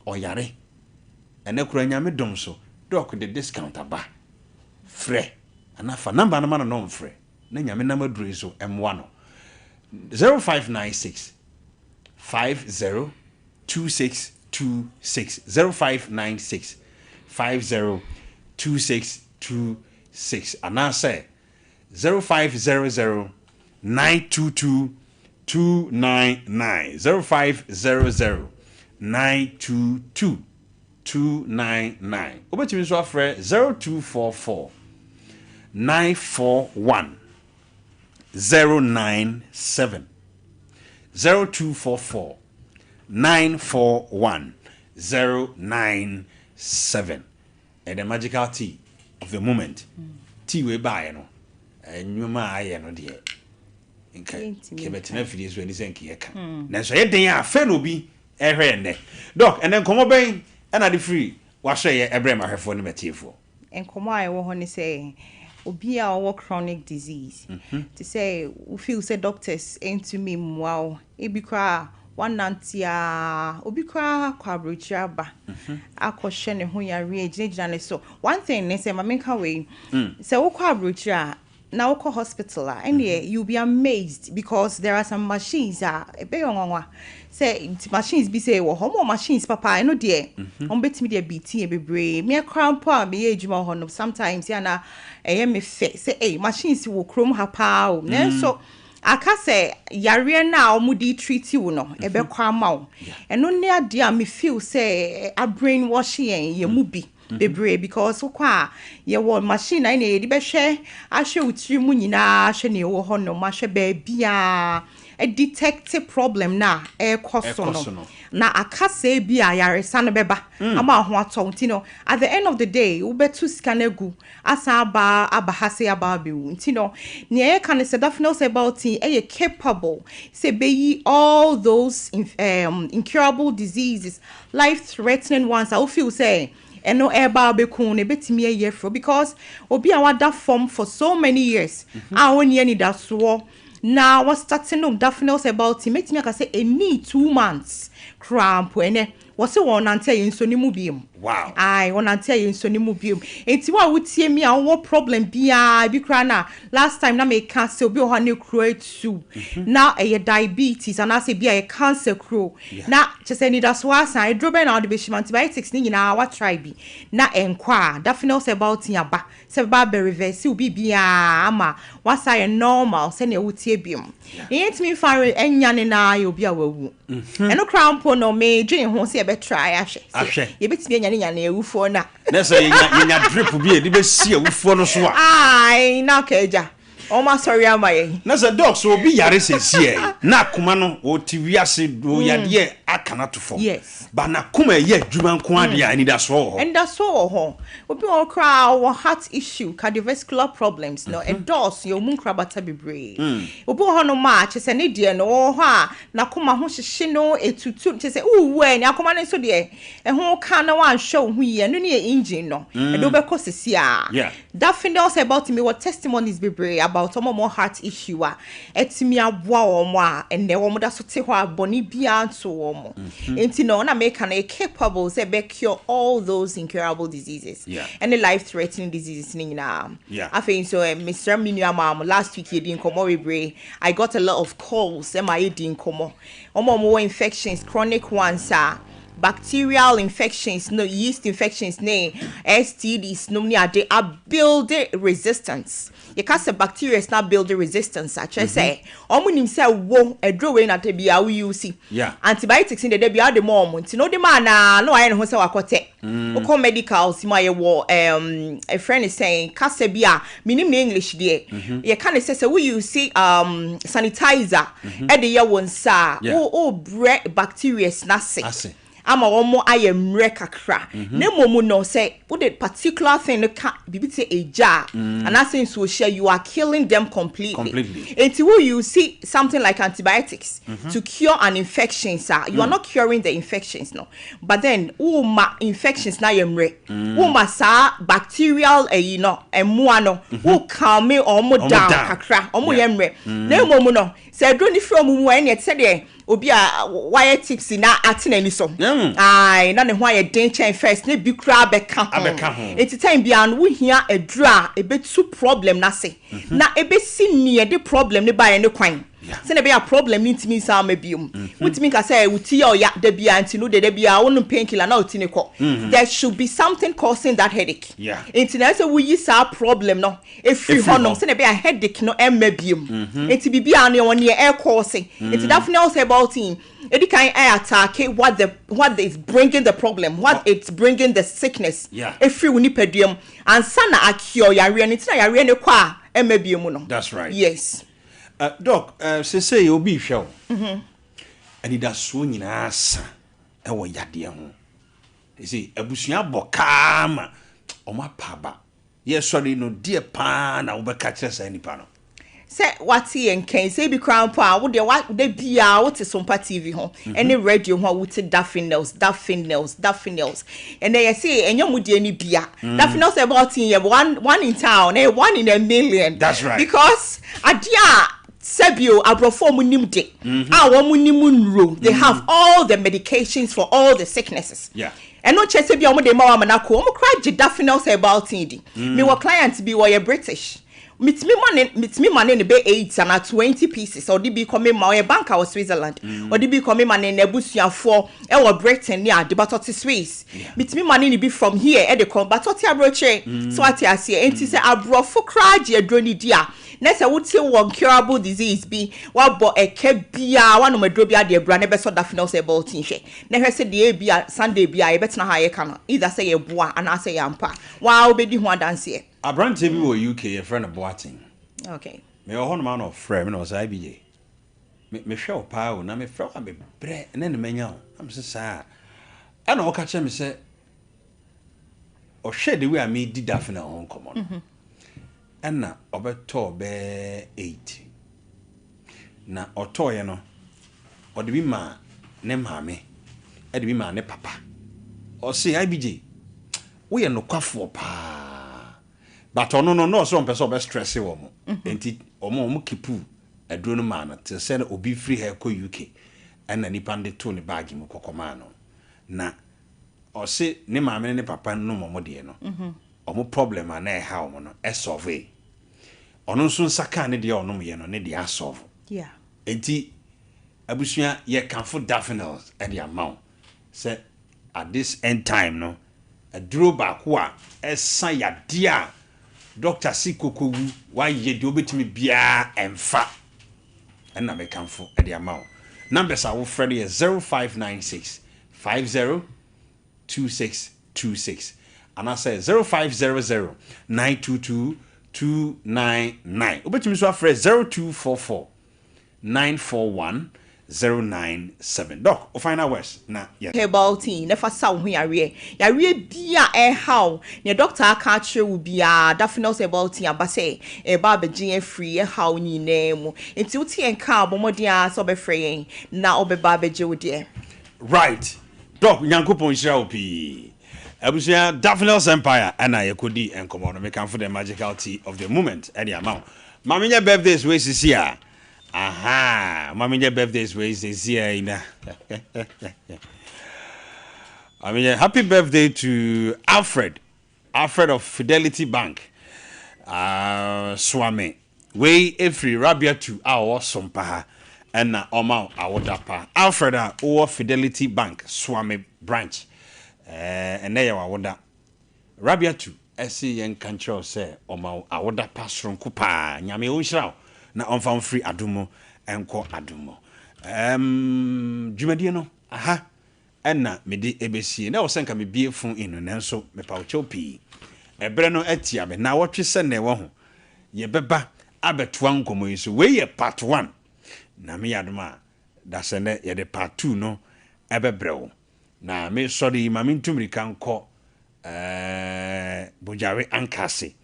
oyare ene kura nyame dom so doc the discount aba frɛ ana fa number na ma no mfrɛ na nyame na madure so M1 no 0596 502626 0596 502626 ana say 0500 922 299 0500 922 299 obetimi so afre 0244 941 097 0244 941 097 and the magical tea of the moment tea we buy no enwuma aye no de kebetena fidie so ani senke yeka na so ye den a fe no bi ehwe ene doc ene nkomo ben na de free wa hwe ye ebrem ahwefo ne metiefo nkomo a wo ho ne say obi a wo chronic disease to say we feel say doctors into me wow e bi kra wanantia obi kra kwabrochia ba akohye ne ho yare agina ne so one thing ne say mamenka we say wo kwabrochia na wo hospital and you'll be amazed because there are some machines ebe yonwa say machines be say wo homo machines papa no de on betimi de bt bebre me crampo a me ejuma ho no sometimes ya na me fe say machines wo krom ha pa o so aka say yare na omudi treat you no ebe kwa ma o eno ne ade a me feel say a brainwash ye mu bi bebre because kwa ye wo machine na ye di be hwe ahwe utiri mu nyina ahwe ne wo ho no ma hwe ba bia a detective problem na koso no na akase bia yaresa no beba ama ho atonti no at the end of the day we betu scanegu asa aba hase aba be nti no ne e kan say definitely say about e capable say be all those incurable diseases life threatening ones I feel say eno eba bekun ne betimi ayefro because obi a wada form for so many years a woni ani da so now was starting definitely about it make me say a need 2 months cramp ene was se won ante yin so ni mu biem wow ai won ante yin so ni mu biem enti wa wutie mi a wo problem bia bi kra na last time na me cancer obi o ha ne kro etu now a diabetes and I say bia a cancer kro na chese ni da so asan drobe na de be antibiotics ni nyina wa try bi na enkwa definitely about yaba se ba be reverse obi bia ama wasa ye normal se ne wutie biem enti mi fare enya ne na ye obi a wawu eno crampo no me dwen ho se be try ahwe ye betimi enya ne nya na ewufo na say yenya drip bi e di be si ewufo no so a ai na keja o ma sorry amaye na say doc so obi yare sensie na akoma no o ti wiase do yade akana to fo yes ba na koma ye adwuma nko ade a ni da so ho and that's so ho obi o kra o heart issue cardiovascular problems no endorse your mun kra bata bebre obi ho no ma che se ne de no ho a na koma ho hyehye no etutu che se uwu ani akoma ne so de e ho ka na wan hwe hu ye no ne engine no e do be kosisi a that thing also about me what testimonies bebre about more heart issue etimi aboa omo a enne wo da so te ho aboni bia nto wo mo enti no na make an capable say be cure all those incurable diseases and the life threatening diseases ni na I think so Mr. Minua mam last week he didn't come over I got a lot of calls my didn't come omo infections chronic ones bacterial infections no yeast infections ne STDs no ni ade are building resistance you can say bacteria is not building resistance actually say omunim say wo edro we na tebia we use antibiotics in the dey bia the mom nti no de man na no aye ne ho say wakote o medical si ma ye wo a friend is saying kasa bia minim na English there you can say we use sanitizer e de ye won sa o break bacteria na say ama omo ayemre kakra na momu no say what the particular thing no can bibiti eja and I say so share you are killing them completely until you see something like antibiotics to cure an infection sir you are not curing the infections no but then ma infections na yemre ma sa bacterial you know emu no calm me omo down kakra omo yemre na momu no say do ni from mu en yet say there obi a wire tips na atena ni so ai na ne ho aye den chain first na bi kra beka ho enti time bia no wo hia adura ebetu problem na se na ebesi nie de problem ne ba ye ne kwan se ne be a problem ni ntimi sa ma biom wutimi ka say wuti ya ya da bia enti no de bia wonu painkiller na uti ne ko there should be something causing that headache enti na say wo yi sa problem no efri honom se ne be a headache no emma biom enti bibia no won ye air causing enti that now say about him it can attack what is bringing the problem what it's bringing the sickness efri woni paduam ansa na akio yare ne tina yare ne kwa emma biom no that's right yes doc say obi hwe ani da so nyina sa e wo yade ho see abusua bokama o ma paba ye sorry no die pa na wo be ka kire sa nipa no say what he and can say be crown power would they be out is Sompa TV home any radio who would daffodils and they say and you would any beer daffodils about in one in town and one in a million. That's right, because adia Sebio abrofo munimde our munimunro they have all the medications for all the sicknesses. Yeah. And no chese bi omo de ma manako omo cry daffodils about in me were clients be were British. Mitimi money ne be 8 and 20 pieces or be coming my bank or Switzerland or be coming money ne busuafo e wo Britain near the batoti Swiss mitimi money be from here e de come batoti abroche so ati ase enti say abrofo kraje adroni dia na say wote one curable disease be wa bo eke bia wa no madro bia de bra ne be so dafino say about hwe na hwe say de bia Sunday bia e betena ha ye kana either say ye boa and say yampa wa obedi ho adanse Abrante bi wo UK your friend of Boating. Okay. Me o hono man of friend no say BJ. Me hwe pa o na me frɛ wa me bre na ne manya o. Am se sa. Ana o ka che me se o hwe de we a me di dafna ho nkomo no. Ana obeto be 8. Na otoye no o de bi ma ne maame e de bi ma ne papa. O se IBJ. We ye no kwafo pa. But no so person be stress e wo mo enti omo kipu aduro no ma na te se na obi free hair ko UK and nipa de to ne bag mu kokoma no na o se ne maame ne papa no mo de no omo problem na e ha omo no e solve ono nso nsaka ne de onom ye no ne de solve yeah enti abusua ye kanfo daffodils e de amount say at this end time no aduro ba ko a esan ya dia Dr. Sikokowu why ye do betimi bia emfa and na mekanfo e de amount numbers are Freddy 0596 502626 and I say 0500 922 299 obetimi so afre 0244 941 097 doc o final words na yes herbal tea never saw hu yare bia e how ne doctor aka kire wo bia daffodils herbal tea abase e ba begin free e how ni na mu enti uti enka abomodia so be free na obeba beje wo de right doc nyankopon hira opi abusia daffodils empire ana yekodi enkomo no mekan for the magical tea of the moment any amount mamenya birthdays we sisi a aha, maminya birthdays way is here ina. I mean, happy birthday to Alfred of Fidelity Bank. Swami. We every Rabia to our Sompa and Oma Awodapa. Alfred or Fidelity Bank Swami branch. And there you are. Rabia to SC and control say Oma Awodapa from Kupa. Nyame Unshao. Na onfam free adumo enko adumo dwumadie no aha enna mede ebesie na wo senka me bie fun inu nanso me pa ochopi ebre no atia me na wotwe se na ewo ho ye beba abetoa nkomo yiso we ye part 1 na me yadoma da se ne ye de part 2 no ebebrewo na me sorry ma me ntumrika nko bojare ankase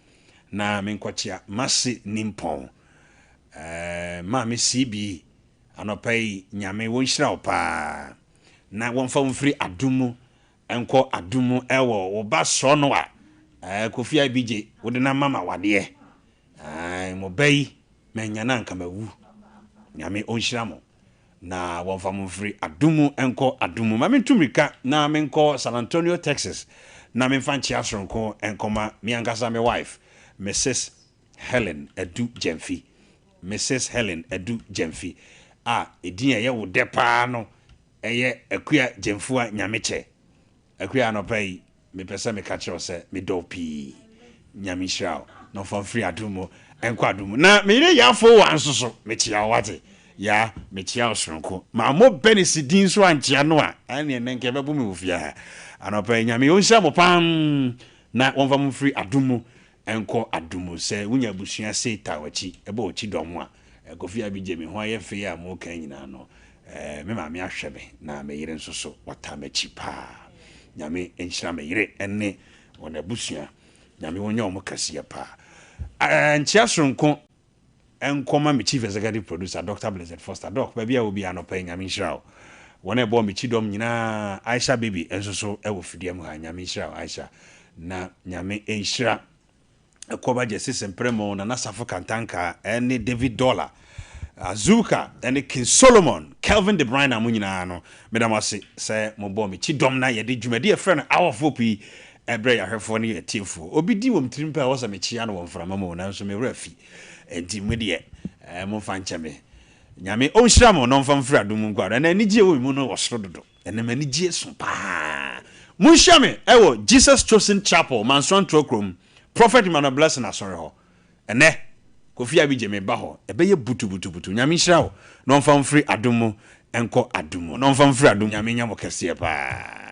na me nkochia masi nimpon mami CB anopai nyame wonhyira opa na wonfa wonfiri adumu enko adumu ewo wo ba so no a Kofi IBJ wode na mama wade mo bai menya na nka mawu nyame onhyira mo na wonfa wonfiri adumu enko adumu mami ntumrika na menko San Antonio Texas na memfa nchia soronko enkoma miankasa me wife Mrs Helen Edu Jemfi Mrs Helen Edu Jemfi edin ye wo depa no eye akua Jemfua nyameche akua no pai me pese me ka kire se me dopi nyame hirao no fa free adumo enko adumo na me re yafo wansoso me chia wate ya me chia osronko ma mo benisidin so anchia no a ane nenke bebu me ofia anopai nyame onhia mo pam na wonfa mo free adumo enko adumo se wunya busua seta wachi ebe ochi dom a Kofi IBJ me ho aye fe a mo kan nyina no me ma me ahwebe na me yire nsoso wata me chipa nyame enhira me yire enne wona busua nyame wonya o mo kase pa anchia sonko enkoma me chief executive producer Dr. Blessed Foster doc baby a obi anopa nyame nhyira wona ebo me chidom nyina Aisha baby enso so e wo fidie mu ha nyame nhyira Aisha na nyame enhyira ekoba je sesempre na Nasafo Kantanka ene David Dollar Azuka ene King Solomon Kelvin De Bruyne amunyina no medamase se mo bo me chidom na ye de dwumade e frɛ no awofo pi ebre ya hwefo ne etiefo obi di wom tirimpa a wosa me chia no womframa mo na so me wrafi enti medie mo fa ncheme nyame onhyira mo no mfa mfra dum ngwa na anigye wo mu no wosoro dodo ene manigye so pa munhyia me ewo Jesus Chosen Chapel Manson Trokrom Prophet Emmanuel Blessing asore ho ene kofi abi je me ba ho ebeye butu nyame nhyira wo no mfa mfri adum enko adum no mfa mfri adum nyame nyamo kese pa